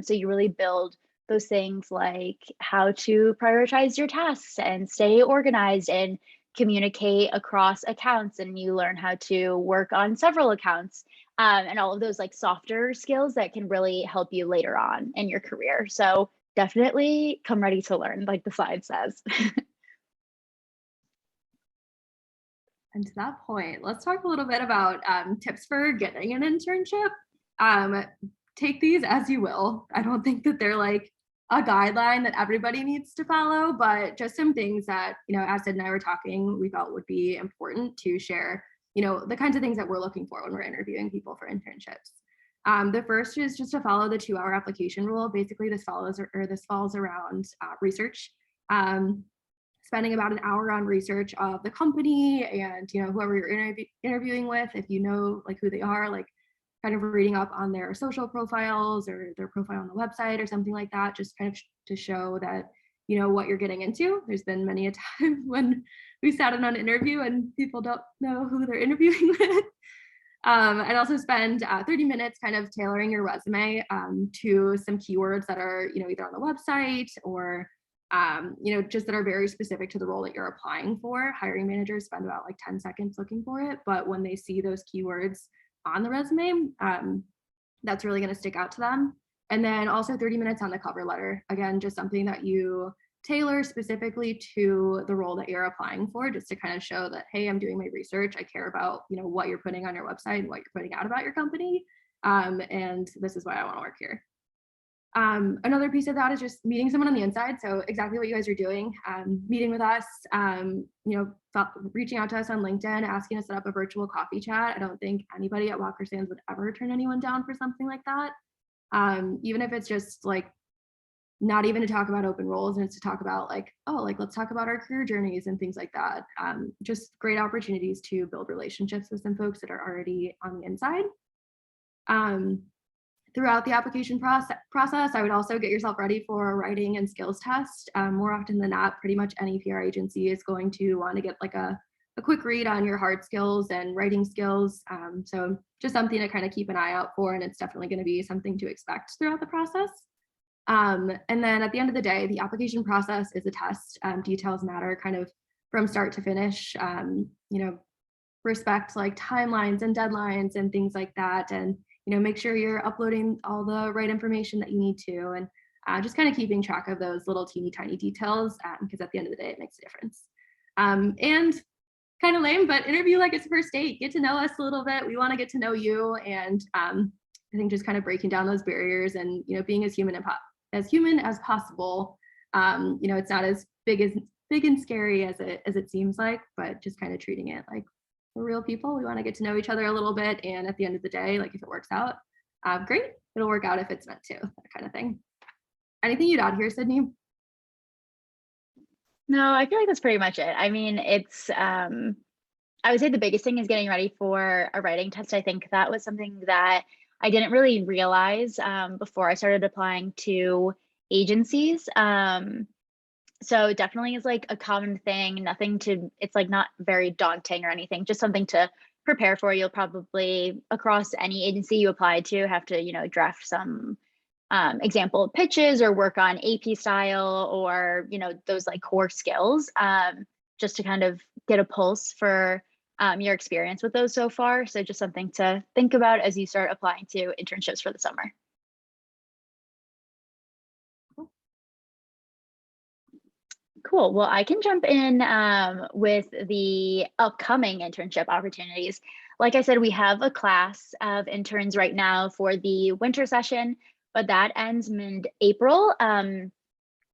So you really build those things like how to prioritize your tasks and stay organized and communicate across accounts, and you learn how to work on several accounts, and all of those like softer skills that can really help you later on in your career. So definitely come ready to learn, like the slide says. And to that point, let's talk a little bit about tips for getting an internship. Take these as you will. I don't think that they're like a guideline that everybody needs to follow, but just some things that, as Sid and I were talking, we felt would be important to share, the kinds of things that we're looking for when we're interviewing people for internships. The first is just to follow the 2-hour application rule. Basically, this falls around research. Spending about an hour on research of the company and whoever you're interviewing with, if you know like who they are, like kind of reading up on their social profiles or their profile on the website or something like that, just kind of to show that what you're getting into. There's been many a time when we sat in on an interview and people don't know who they're interviewing with. I'd also spend 30 minutes kind of tailoring your resume to some keywords that are either on the website or just that are very specific to the role that you're applying for. Hiring managers spend about like 10 seconds looking for it, but when they see those keywords on the resume, that's really going to stick out to them. And then also 30 minutes on the cover letter. Again, just something that you tailor specifically to the role that you're applying for, just to kind of show that, hey, I'm doing my research. I care about, what you're putting on your website and what you're putting out about your company. And this is why I want to work here. Another piece of that is just meeting someone on the inside. So exactly what you guys are doing, meeting with us, reaching out to us on LinkedIn, asking to set up a virtual coffee chat. I don't think anybody at Walker Sands would ever turn anyone down for something like that. Even if it's just like not even to talk about open roles, and it's to talk about like, let's talk about our career journeys and things like that. Just great opportunities to build relationships with some folks that are already on the inside. Throughout the application process, I would also get yourself ready for a writing and skills test. More often than not, pretty much any PR agency is going to want to get like a quick read on your hard skills and writing skills. So just something to kind of keep an eye out for, and it's definitely going to be something to expect throughout the process. And then at the end of the day, the application process is a test. Details matter kind of from start to finish. Respect like timelines and deadlines and things like that. And make sure you're uploading all the right information that you need to, and just kind of keeping track of those little teeny tiny details, because at the end of the day, it makes a difference. And kind of lame, but interview like it's a first date. Get to know us a little bit. We want to get to know you, and I think just kind of breaking down those barriers and, being as human as possible. It's not as big and scary as it seems like, but just kind of treating it like we're real people. We want to get to know each other a little bit. And at the end of the day, like if it works out, great. It'll work out if it's meant to, that kind of thing. Anything you'd add here, Sydney? No, I feel like that's pretty much it. I mean, it's, I would say the biggest thing is getting ready for a writing test. I think that was something that I didn't really realize before I started applying to agencies. So it definitely is like a common thing, it's like not very daunting or anything, just something to prepare for. You'll probably, across any agency you apply to, have to, draft some example pitches or work on AP style or, those like core skills, just to kind of get a pulse for your experience with those so far. So just something to think about as you start applying to internships for the summer. Cool. Well, I can jump in with the upcoming internship opportunities. Like I said, we have a class of interns right now for the winter session, but that ends mid-April.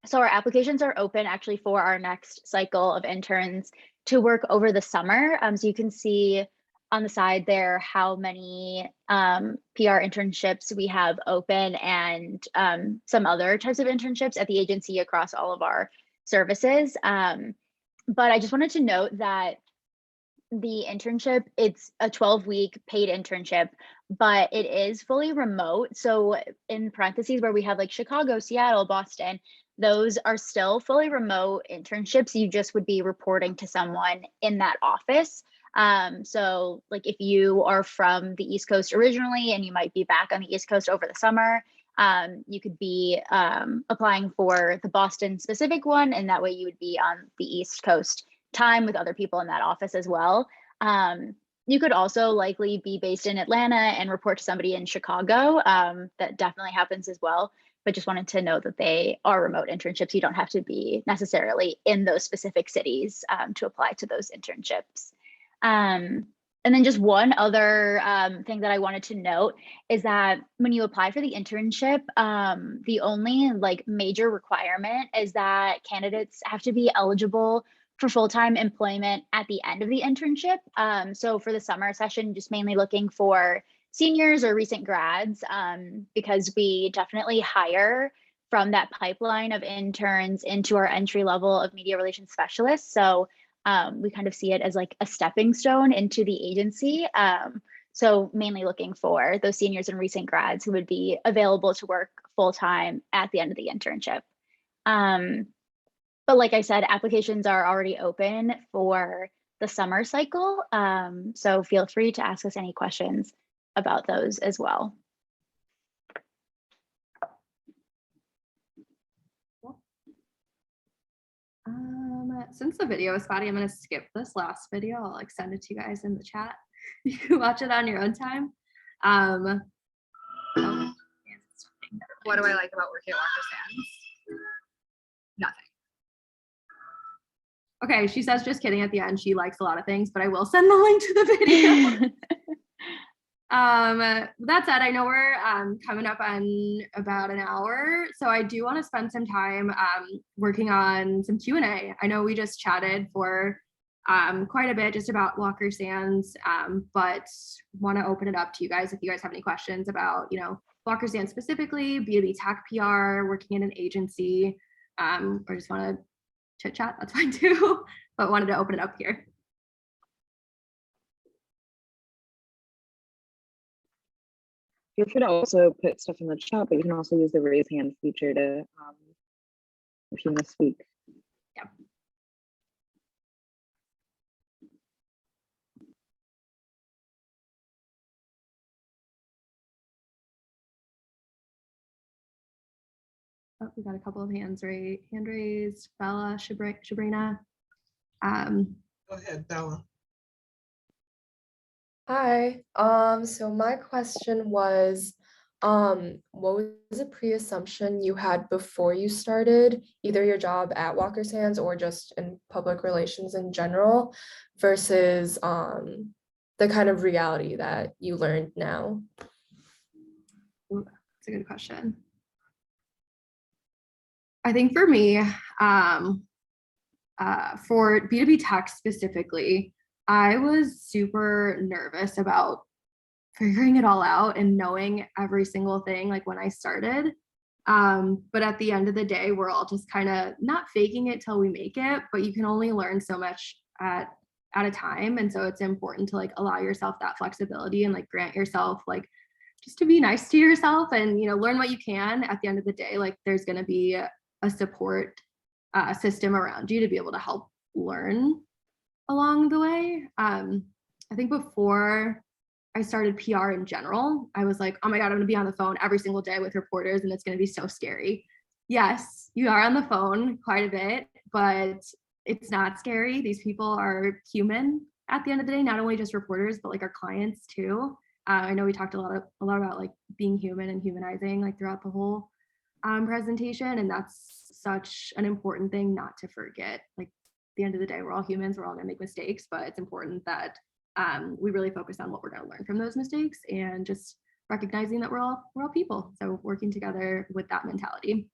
So our applications are open actually for our next cycle of interns to work over the summer. So you can see on the side there how many PR internships we have open and some other types of internships at the agency across all of our services. But I just wanted to note that the internship, it's a 12-week paid internship, but it is fully remote. So in parentheses where we have like Chicago, Seattle, Boston, those are still fully remote internships. You just would be reporting to someone in that office. So like if you are from the East Coast originally and you might be back on the East Coast over the summer, you could be applying for the Boston specific one, and that way you would be on the East Coast time with other people in that office as well. You could also likely be based in Atlanta and report to somebody in Chicago. That definitely happens as well, but just wanted to note that they are remote internships. You don't have to be necessarily in those specific cities to apply to those internships. And then just one other thing that I wanted to note is that when you apply for the internship, the only like major requirement is that candidates have to be eligible for full-time employment at the end of the internship. So for the summer session, just mainly looking for seniors or recent grads, because we definitely hire from that pipeline of interns into our entry level of media relations specialists. So we kind of see it as like a stepping stone into the agency. So mainly looking for those seniors and recent grads who would be available to work full-time at the end of the internship. But like I said, applications are already open for the summer cycle. So feel free to ask us any questions about those as well. Since the video is spotty, I'm going to skip this last video. I'll like send it to you guys in the chat. You can watch it on your own time. What do I like about working at Walker Sands? Nothing. Okay, she says just kidding at the end. She likes a lot of things, but I will send the link to the video. That said, I know we're coming up on about an hour, so I do want to spend some time working on some Q&A. I know we just chatted for quite a bit just about Walker Sands, but want to open it up to you guys if you guys have any questions about, Walker Sands specifically, B2B Tech PR, working in an agency, or just want to chit chat, that's fine too, but wanted to open it up here. Feel free to also put stuff in the chat, but you can also use the raise hand feature to, if you want to speak. Yeah. Oh, we got a couple of hand raised. Bella, Sabrina. Go ahead, Bella. Hi. So my question was, what was a pre-assumption you had before you started either your job at Walker Sands or just in public relations in general versus the kind of reality that you learned now? a good question. I think for me, for B2B tech specifically, I was super nervous about figuring it all out and knowing every single thing like when I started. But at the end of the day, we're all just kind of not faking it till we make it, but you can only learn so much at a time. And so it's important to like allow yourself that flexibility and like grant yourself like just to be nice to yourself and, you know, learn what you can. At the end of the day, like there's going to be a support system around you to be able to help learn along the way. I think before I started PR in general, I was like, oh my God, I'm gonna be on the phone every single day with reporters and it's gonna be so scary. Yes, you are on the phone quite a bit, but it's not scary. These people are human at the end of the day, not only just reporters, but like our clients too. I know we talked a lot about like being human and humanizing like throughout the whole presentation, and that's such an important thing not to forget. Like at the end of the day, we're all humans, we're all gonna make mistakes, but it's important that we really focus on what we're going to learn from those mistakes and just recognizing that we're all people. So working together with that mentality.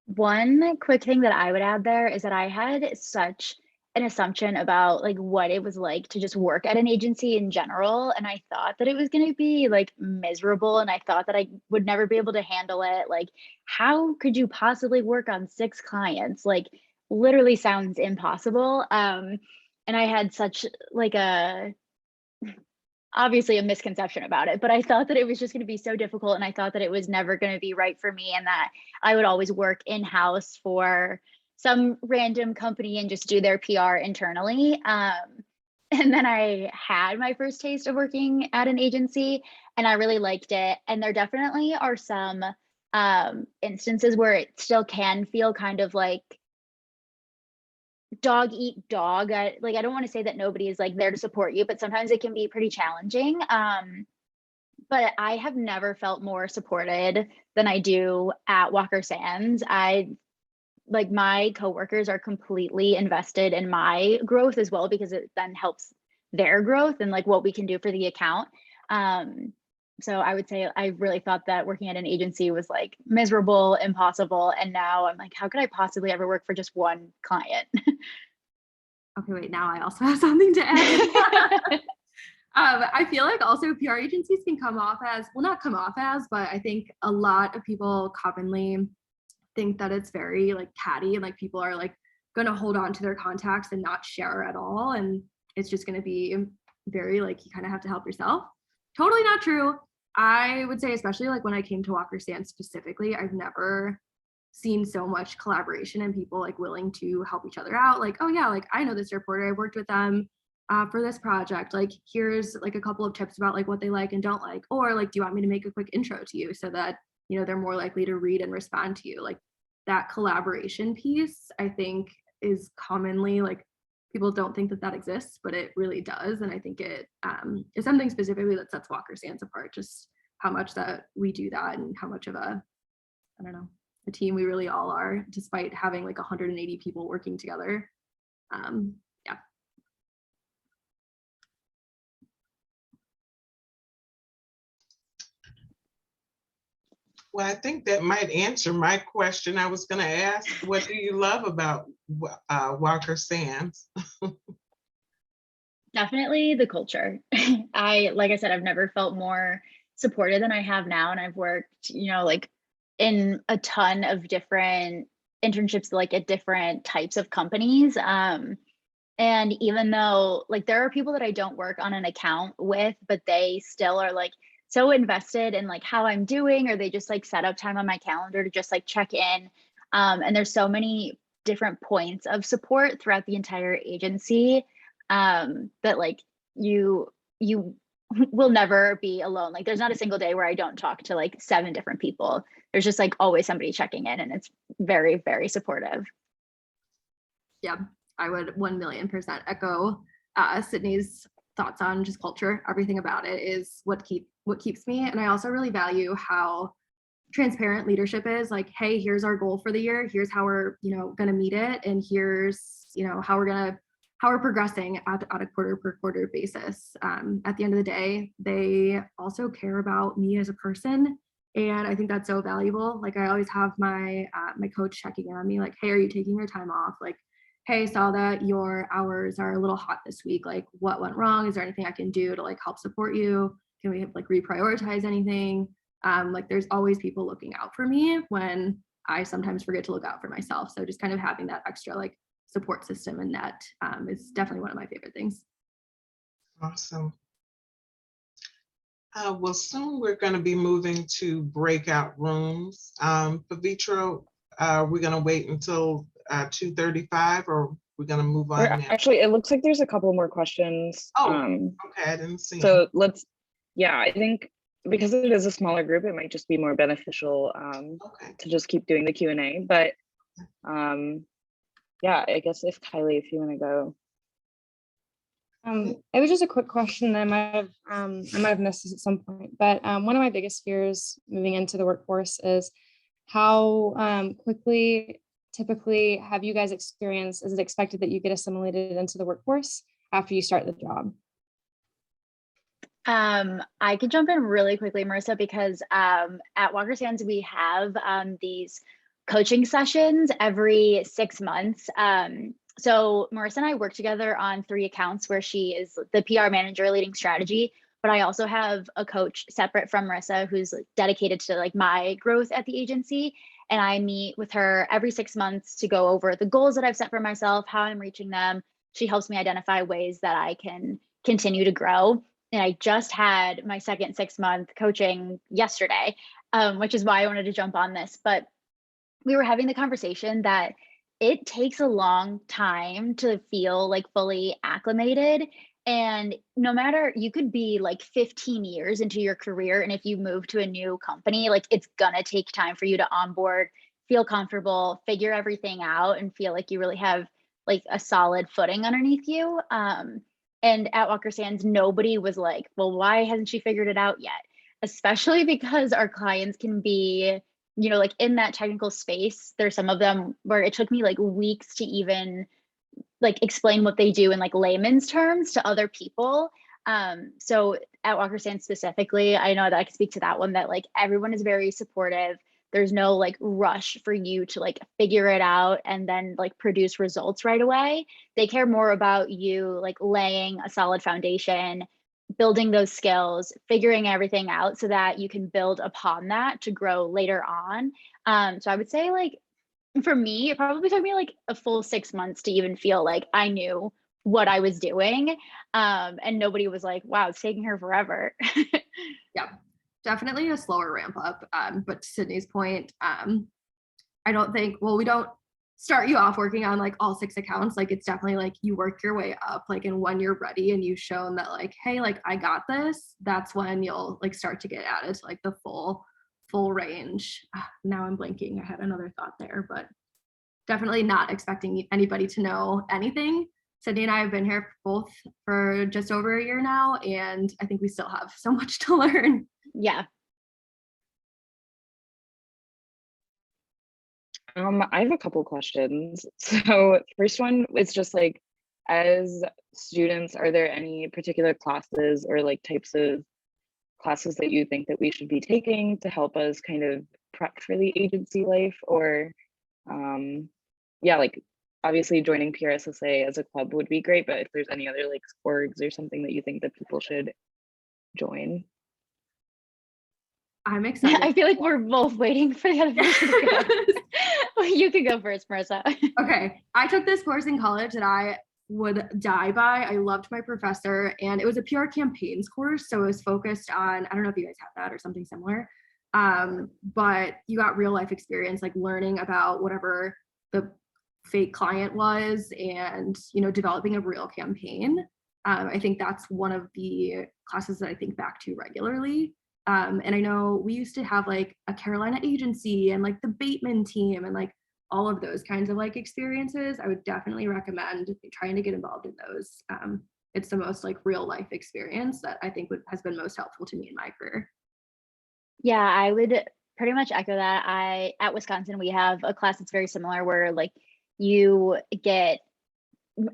One quick thing that I would add there is that I had such an assumption about like what it was like to just work at an agency in general. And I thought that it was going to be like miserable. And I thought that I would never be able to handle it. Like, how could you possibly work on 6 clients? Like, literally sounds impossible. And I had such like obviously a misconception about it, but I thought that it was just going to be so difficult. And I thought that it was never going to be right for me and that I would always work in-house for some random company and just do their PR internally. And then I had my first taste of working at an agency and I really liked it. And there definitely are some instances where it still can feel kind of like dog eat dog. I don't want to say that nobody is like there to support you, but sometimes it can be pretty challenging. But I have never felt more supported than I do at Walker Sands. Like my coworkers are completely invested in my growth as well, because it then helps their growth and like what we can do for the account. So I would say I really thought that working at an agency was like miserable, impossible. And now I'm like, how could I possibly ever work for just one client? Okay, wait, now I also have something to add. I feel like also PR agencies can come off as, well, not come off as, but I think a lot of people commonly think that it's very like catty and like people are like going to hold on to their contacts and not share at all. And it's just going to be very like, you kind of have to help yourself. Totally not true. I would say, especially like when I came to Walker Sands specifically, I've never seen so much collaboration and people like willing to help each other out. Like, oh yeah, like I know this reporter, I worked with them for this project. Like, here's like a couple of tips about like what they like and don't like, or like, do you want me to make a quick intro to you so that, you know, they're more likely to read and respond to you. Like that collaboration piece, I think is commonly like, people don't think that that exists, but it really does. And I think it is something specifically that sets Walker Sands apart, just how much that we do that and how much of a team we really all are, despite having like 180 people working together. Yeah. Well, I think that might answer my question. I was going to ask, what do you love about Walker Sands? Definitely the culture. Like I said, I've never felt more supported than I have now. And I've worked, you know, like in a ton of different internships, like at different types of companies. And even though like there are people that I don't work on an account with, but they still are like so invested in like how I'm doing, or they just like set up time on my calendar to just like check in. And there's so many different points of support throughout the entire agency that like you will never be alone. Like there's not a single day where I don't talk to like 7 different people. There's just like always somebody checking in, and it's very, very supportive. Yeah, I would 1,000,000% echo Sydney's thoughts on just culture. Everything about it is what keeps me. And I also really value how transparent leadership is. Like, hey, here's our goal for the year. Here's how we're, you know, going to meet it. And here's, you know, how we're progressing at a quarter per quarter basis. At the end of the day, they also care about me as a person And I think that's so valuable. Like I always have my my coach checking in on me, like, hey, are you taking your time off? Like, hey, saw that your hours are a little hot this week. Like, what went wrong? Is there anything I can do to like help support you? Can we like reprioritize anything? Like there's always people looking out for me when I sometimes forget to look out for myself. So just kind of having that extra like support system and net is definitely one of my favorite things. Awesome. Well, soon we're going to be moving to breakout rooms. Pavitra, we're going to wait until 2:35, or we're going to move on now? Actually, it looks like there's a couple more questions. Oh, okay, I didn't see them. So let's, yeah, I think because it is a smaller group, it might just be more beneficial Okay. to just keep doing the Q&A. But yeah, I guess if Kylie, if you want to go. It was just a quick question that I might have missed this at some point, but one of my biggest fears moving into the workforce is how quickly, typically, have you guys experienced, is it expected that you get assimilated into the workforce after you start the job? I could jump in really quickly, Marissa, because at Walker Sands, we have these coaching sessions every 6 months. So Marissa and I work together on 3 accounts where she is the PR manager leading strategy, but I also have a coach separate from Marissa who's dedicated to like my growth at the agency. And I meet with her every 6 months to go over the goals that I've set for myself, how I'm reaching them. She helps me identify ways that I can continue to grow. And I just had my second 6-month coaching yesterday, which is why I wanted to jump on this. But we were having the conversation that it takes a long time to feel like fully acclimated. And no matter, you could be like 15 years into your career, and if you move to a new company, like it's gonna take time for you to onboard, feel comfortable, figure everything out, and feel like you really have like a solid footing underneath you. And at Walker Sands, nobody was like, well, why hasn't she figured it out yet? Especially because our clients can be, you know, like in that technical space. There's some of them where it took me like weeks to even like explain what they do in like layman's terms to other people. So at Walker Sands specifically, I know that I can speak to that one, that like everyone is very supportive. There's no like rush for you to like figure it out and then like produce results right away. They care more about you like laying a solid foundation, building those skills, figuring everything out so that you can build upon that to grow later on. So I would say like, for me, it probably took me like a full 6 months to even feel like I knew what I was doing. And nobody was like, wow, it's taking her forever. Yeah, definitely a slower ramp up. But to Sydney's point, I don't think, well, we don't start you off working on like all 6 accounts. Like it's definitely like you work your way up, like, and when you're ready and you've shown that like, hey, like I got this, that's when you'll like start to get added to like the full range. Now I'm blanking. I had another thought there, but definitely not expecting anybody to know anything. Sydney and I have been here both for just over a year now, and I think we still have so much to learn. Yeah. I have a couple questions. So first one is just like, as students, are there any particular classes or like types of classes that you think that we should be taking to help us kind of prep for the agency life? Or yeah, like obviously joining PRSSA as a club would be great, but if there's any other like orgs or something that you think that people should join. I'm excited. I feel like we're both waiting for the other person to go. You could go first, Marissa. Okay, I took this course in college that I would die by. I loved my professor, and it was a PR campaigns course. So it was focused on, I don't know if you guys have that or something similar, but you got real life experience, like learning about whatever the fake client was and, you know, developing a real campaign. I think that's one of the classes that I think back to regularly. And I know we used to have like a Carolina agency and like the Bateman team and like all of those kinds of like experiences. I would definitely recommend trying to get involved in those. It's the most like real life experience that I think has been most helpful to me in my career. Yeah, I would pretty much echo that. At Wisconsin, we have a class that's very similar where like you get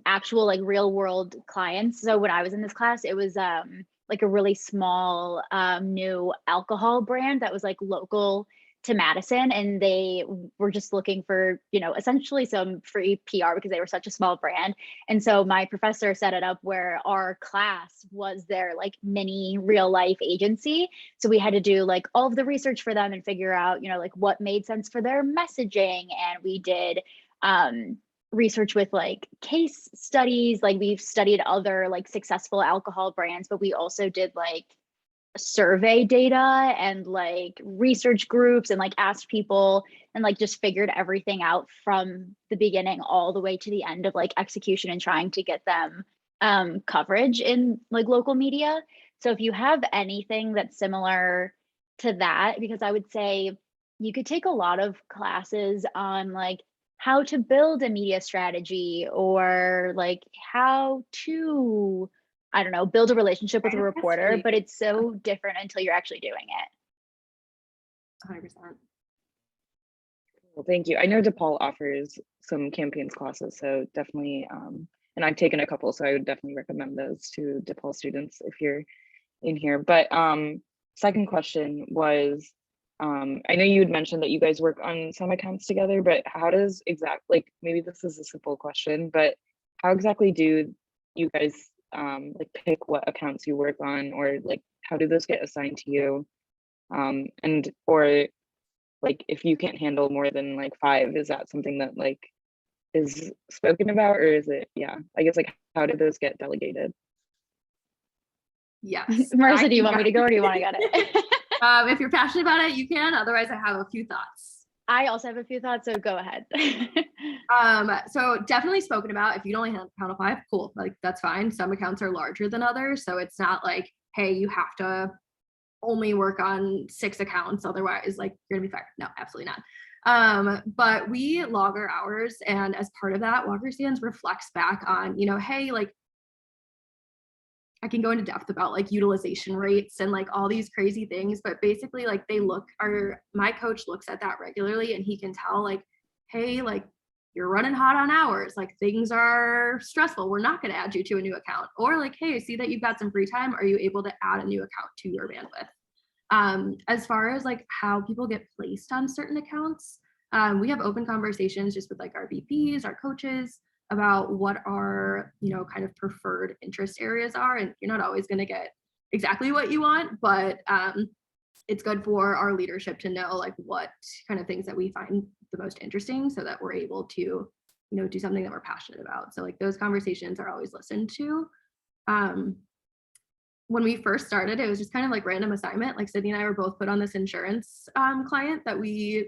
actual like real world clients. So when I was in this class, it was like a really small new alcohol brand that was like local to Madison, and they were just looking for, you know, essentially some free PR because they were such a small brand. And so my professor set it up where our class was their like mini real life agency. So we had to do like all of the research for them and figure out, you know, like what made sense for their messaging. And we did research with like case studies, like we've studied other like successful alcohol brands, but we also did like survey data and like research groups and like asked people and like just figured everything out from the beginning all the way to the end of like execution and trying to get them coverage in like local media. So if you have anything that's similar to that, because I would say you could take a lot of classes on like how to build a media strategy or like how to, I don't know, build a relationship with a reporter, but it's so different until you're actually doing it. 100%. Well, thank you. I know DePaul offers some campaigns classes, so definitely, and I've taken a couple, so I would definitely recommend those to DePaul students if you're in here. But second question was, I know you had mentioned that you guys work on some accounts together, but how does like, maybe this is a simple question, but how exactly do you guys like pick what accounts you work on, or like how do those get assigned to you? And or like if you can't handle more than like 5, is that something that like is spoken about, or is it, yeah, I guess like how do those get delegated? Yes. Marissa, do you want me to go or do you want to get it? If you're passionate about it, you can. Otherwise, I have a few thoughts. I also have a few thoughts, so go ahead. So definitely spoken about. If you don't only handle 5, cool. Like that's fine. Some accounts are larger than others. So it's not like, hey, you have to only work on 6 accounts. Otherwise, like you're gonna be fired. No, absolutely not. But we log our hours. And as part of that, Walker Sands reflects back on, you know, hey, like I can go into depth about like utilization rates and like all these crazy things, but basically like my coach looks at that regularly and he can tell like, hey, like you're running hot on hours, like things are stressful. We're not going to add you to a new account. Or like, hey, I see that you've got some free time. Are you able to add a new account to your bandwidth? As far as like how people get placed on certain accounts, we have open conversations just with like our VPs, our coaches, about what our, you know, kind of preferred interest areas are. And you're not always going to get exactly what you want, but it's good for our leadership to know like what kind of things that we find the most interesting so that we're able to, you know, do something that we're passionate about. So like those conversations are always listened to. When we first started, it was just kind of like random assignment. Like Sydney and I were both put on this insurance client that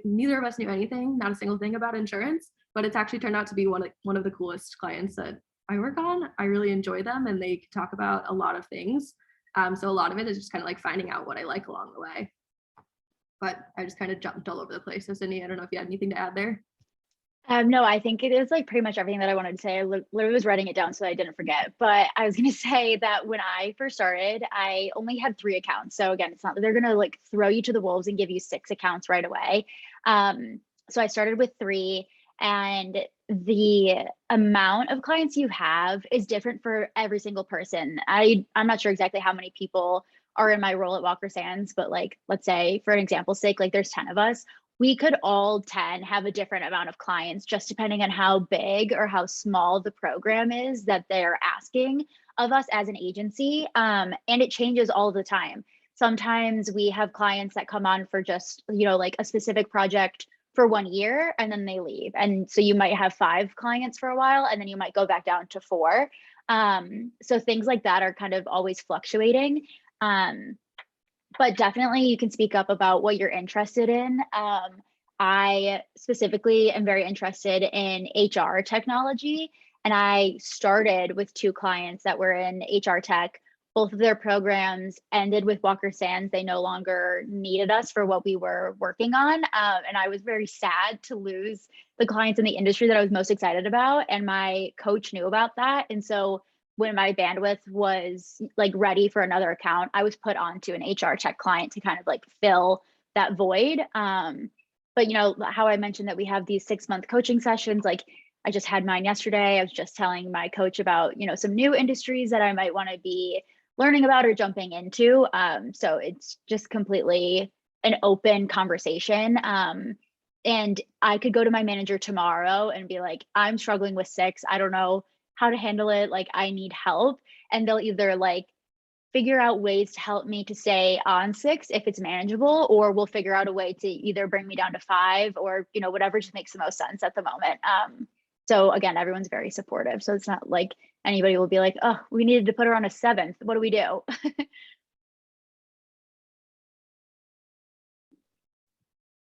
neither of us knew anything, not a single thing about insurance. But it's actually turned out to be one of the coolest clients that I work on. I really enjoy them and they talk about a lot of things. So a lot of it is just kind of like finding out what I like along the way. But I just kind of jumped all over the place. So Sydney, I don't know if you had anything to add there. No, I think it is like pretty much everything that I wanted to say. I literally was writing it down so I didn't forget. But I was going to say that when I first started, I only had 3 accounts. So again, it's not that they're going to like throw you to the wolves and give you 6 accounts right away. So I started with 3. And the amount of clients you have is different for every single person. I'm not sure exactly how many people are in my role at Walker Sands, but like, let's say for an example's sake, like there's 10 of us. We could all 10 have a different amount of clients, just depending on how big or how small the program is that they're asking of us as an agency. And it changes all the time. Sometimes we have clients that come on for just, you know, like a specific project for 1 year and then they leave. And so you might have 5 clients for a while and then you might go back down to 4. So things like that are kind of always fluctuating. But definitely you can speak up about what you're interested in. I specifically am very interested in HR technology. And I started with 2 clients that were in HR tech. Both of their programs ended with Walker Sands. They no longer needed us for what we were working on. And I was very sad to lose the clients in the industry that I was most excited about. And my coach knew about that. And so when my bandwidth was like ready for another account, I was put onto an HR tech client to kind of like fill that void. But you know, how I mentioned that we have these 6-month coaching sessions, like I just had mine yesterday. I was just telling my coach about, you know, some new industries that I might want to be learning about or jumping into. So it's just completely an open conversation. And I could go to my manager tomorrow and be like, I'm struggling with 6. I don't know how to handle it. Like, I need help. And they'll either like figure out ways to help me to stay on 6 if it's manageable, or we'll figure out a way to either bring me down to 5 or, you know, whatever just makes the most sense at the moment. So again, everyone's very supportive. So it's not like anybody will be like, oh, we needed to put her on a 7th. What do we do?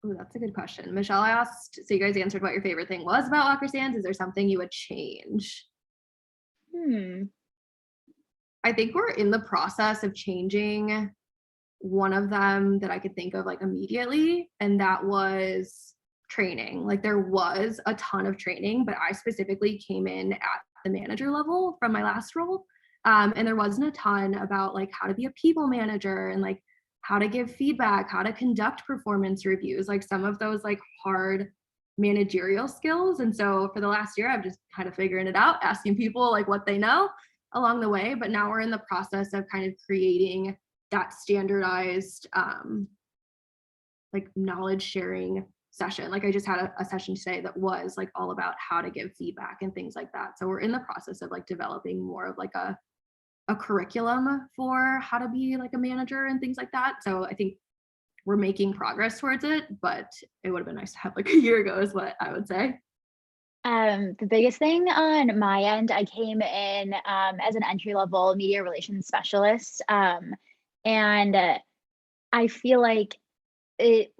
Ooh, that's a good question. Michelle, I asked, so you guys answered what your favorite thing was about Walker Sands. Is there something you would change? I think we're in the process of changing one of them that I could think of like immediately, and that was training. Like, there was a ton of training, but I specifically came in at the manager level from my last role. And there wasn't a ton about like how to be a people manager and like how to give feedback, how to conduct performance reviews, like some of those like hard managerial skills. And so for the last year, I've just kind of figuring it out, asking people like what they know along the way. But now we're in the process of kind of creating that standardized like knowledge sharing session. Like, I just had a session today that was like all about how to give feedback and things like that. So we're in the process of like developing more of like a curriculum for how to be like a manager and things like that. So I think we're making progress towards it, but it would have been nice to have like a year ago is what I would say. The biggest thing on my end, I came in as an entry-level media relations specialist. And I feel like it,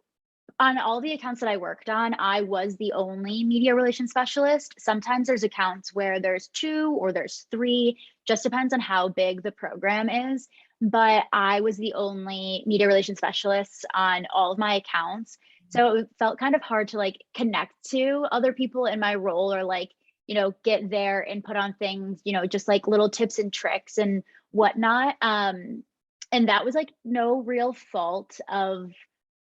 on all the accounts that I worked on, I was the only media relations specialist. Sometimes there's accounts where there's 2 or there's 3, just depends on how big the program is. But I was the only media relations specialist on all of my accounts. So it felt kind of hard to like connect to other people in my role, or like, you know, get their input on things, you know, just like little tips and tricks and whatnot. And that was like no real fault of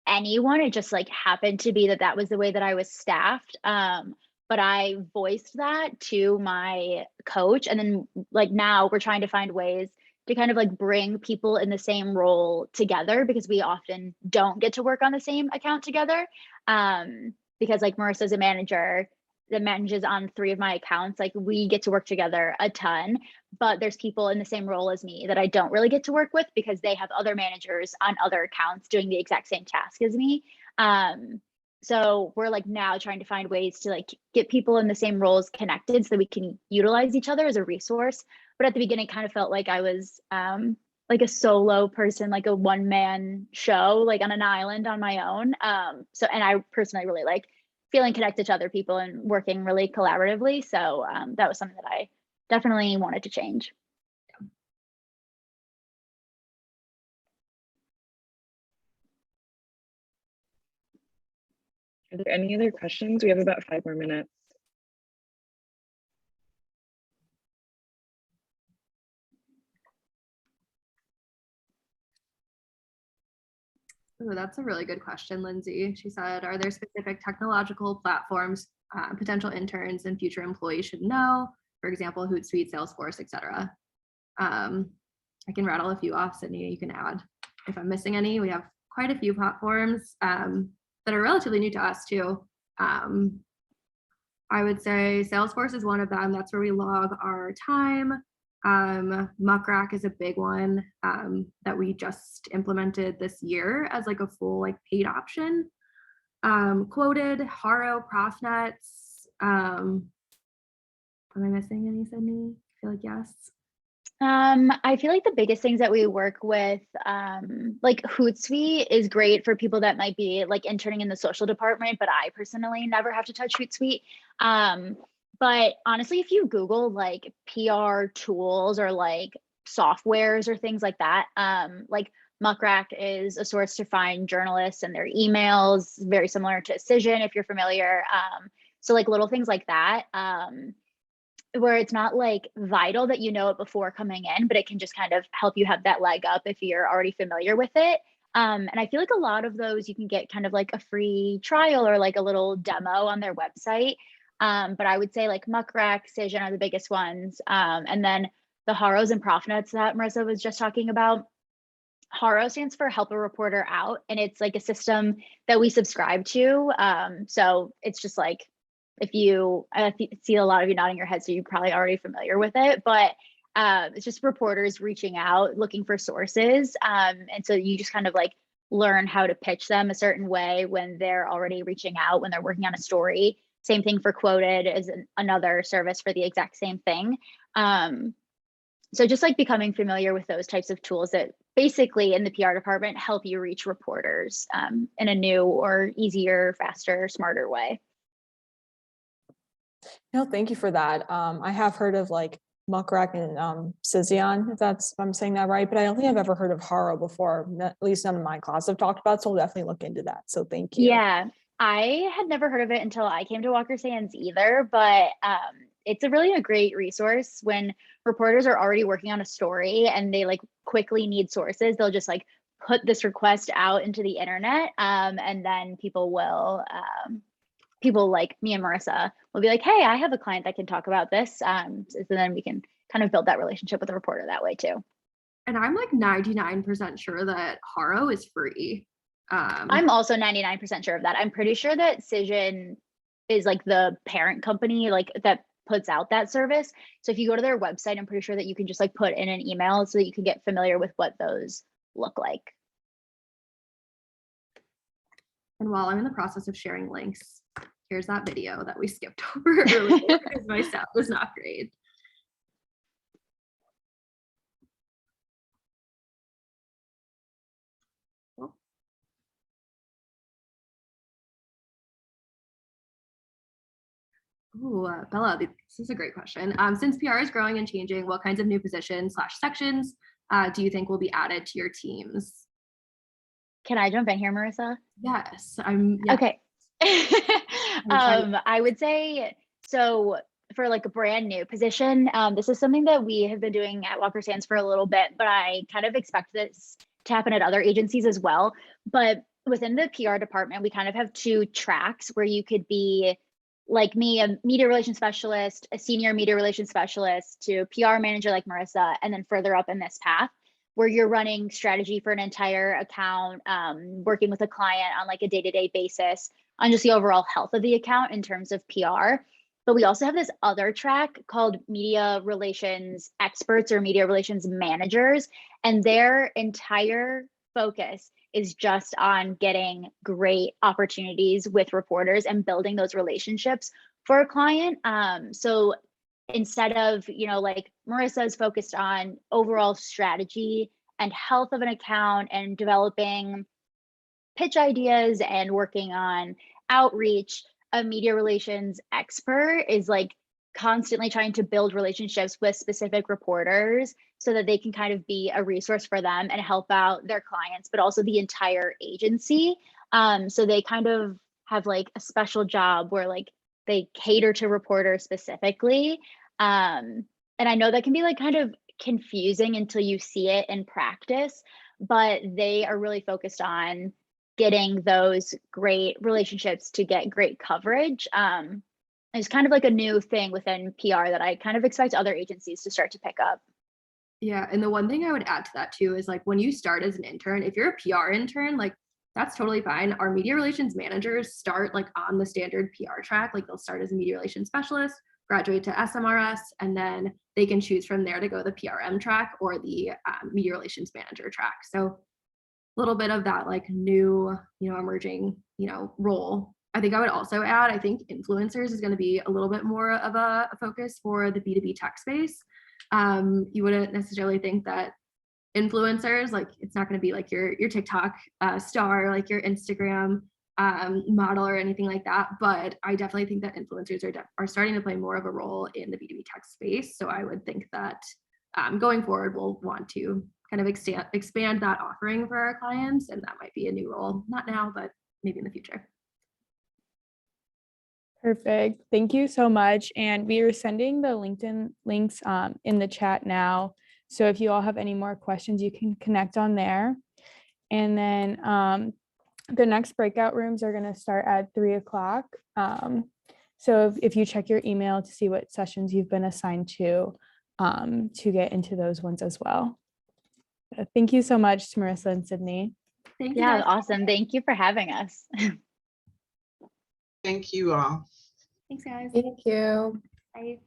anyone. It just like happened to be that that was the way that I was staffed. But I voiced that to my coach, and then like now we're trying to find ways to kind of like bring people in the same role together, because we often don't get to work on the same account together. Because like Marissa's a manager that manages on 3 of my accounts, like we get to work together a ton, but there's people in the same role as me that I don't really get to work with because they have other managers on other accounts doing the exact same task as me. So we're like now trying to find ways to like get people in the same roles connected so that we can utilize each other as a resource. But at the beginning, it kind of felt like I was like a solo person, like a one-man show, like on an island on my own. So, and I personally really like feeling connected to other people and working really collaboratively. So that was something that I definitely wanted to change. Are there any other questions? We have about 5 more minutes. Oh, that's a really good question, Lindsay. She said, are there specific technological platforms potential interns and future employees should know? For example, Hootsuite, Salesforce, etc. I can rattle a few off, Sydney. You can add if I'm missing any. We have quite a few platforms that are relatively new to us too. I would say Salesforce is one of them. That's where we log our time. Muckrack is a big one that we just implemented this year as like a full like paid option. Quoted, Haro, Profnets. Am I missing any, Sydney? I feel like yes. I feel like the biggest things that we work with, like Hootsuite is great for people that might be like interning in the social department, but I personally never have to touch Hootsuite. But honestly, if you Google like PR tools or like softwares or things like that, like Muckrack is a source to find journalists and their emails, very similar to Cision, if you're familiar. So like little things like that, where it's not like vital that you know it before coming in, but it can just kind of help you have that leg up if you're already familiar with it. And I feel like a lot of those you can get kind of like a free trial or like a little demo on their website. But I would say like Muckrack, Cision are the biggest ones. And then the HAROs and Profnets that Marissa was just talking about. HARO stands for Help a Reporter Out, and it's like a system that we subscribe to. So it's just like, if you, I see a lot of you nodding your head, so you're probably already familiar with it, but it's just reporters reaching out, looking for sources. And so you just kind of like learn how to pitch them a certain way when they're already reaching out, when they're working on a story. Same thing for Quoted is another service for the exact same thing. So just like becoming familiar with those types of tools that basically in the PR department help you reach reporters in a new or easier, faster, smarter way. No, thank you for that. I have heard of like Muck Rack and Cision, if I'm saying that right, but I don't think I've ever heard of HARO before. At least none of my class have talked about, so I'll definitely look into that. So thank you. Yeah, I had never heard of it until I came to Walker Sands either, but it's a great resource when reporters are already working on a story and they like quickly need sources. They'll just like put this request out into the internet, and then people like me and Marissa will be like, hey, I have a client that can talk about this. So then we can kind of build that relationship with the reporter that way too. And I'm like 99% sure that HARO is free. I'm also 99% sure of that. I'm pretty sure that Cision is like the parent company like that puts out that service. So if you go to their website, I'm pretty sure that you can just like put in an email so that you can get familiar with what those look like. And while I'm in the process of sharing links, here's that video that we skipped over earlier because my sound was not great. Ooh, Bella, this is a great question. Since PR is growing and changing, what kinds of new positions / sections do you think will be added to your teams? Can I jump in here, Marissa? Yes, Okay. I would say, so for like a brand new position, this is something that we have been doing at Walker Sands for a little bit, but I kind of expect this to happen at other agencies as well. But within the PR department, we kind of have two tracks where you could be like me, a media relations specialist, a senior media relations specialist, to PR manager like Marissa, and then further up in this path where you're running strategy for an entire account, working with a client on like a day-to-day basis on just the overall health of the account in terms of PR. But we also have this other track called media relations experts or media relations managers, and their entire focus is just on getting great opportunities with reporters and building those relationships for a client. So instead of, like Marissa is focused on overall strategy and health of an account and developing pitch ideas and working on outreach, a media relations expert is like constantly trying to build relationships with specific reporters so that they can kind of be a resource for them and help out their clients, but also the entire agency. So they kind of have like a special job where like they cater to reporters specifically. And I know that can be like kind of confusing until you see it in practice, but they are really focused on getting those great relationships to get great coverage. It's kind of like a new thing within PR that I kind of expect other agencies to start to pick up. Yeah, and the one thing I would add to that too is like when you start as an intern, if you're a PR intern, like that's totally fine. Our media relations managers start like on the standard PR track, like they'll start as a media relations specialist, graduate to SMRS, and then they can choose from there to go the PRM track or the media relations manager track. So a little bit of that like new, emerging, role. I think I would also add, I think influencers is going to be a little bit more of a focus for the B2B tech space. You wouldn't necessarily think that influencers, like it's not going to be like your TikTok star, like your Instagram model or anything like that. But I definitely think that influencers are starting to play more of a role in the B2B tech space. So I would think that going forward, we'll want to kind of expand that offering for our clients. And that might be a new role, not now, but maybe in the future. Perfect. Thank you so much. And we are sending the LinkedIn links in the chat now. So if you all have any more questions, you can connect on there. And then the next breakout rooms are going to start at 3 o'clock. So if you check your email to see what sessions you've been assigned to, to get into those ones as well. Thank you so much to Marissa and Sydney. Thank you Yeah, guys. awesome. Thank you for having us. Thank you all. Thanks, guys. Thank you. Bye.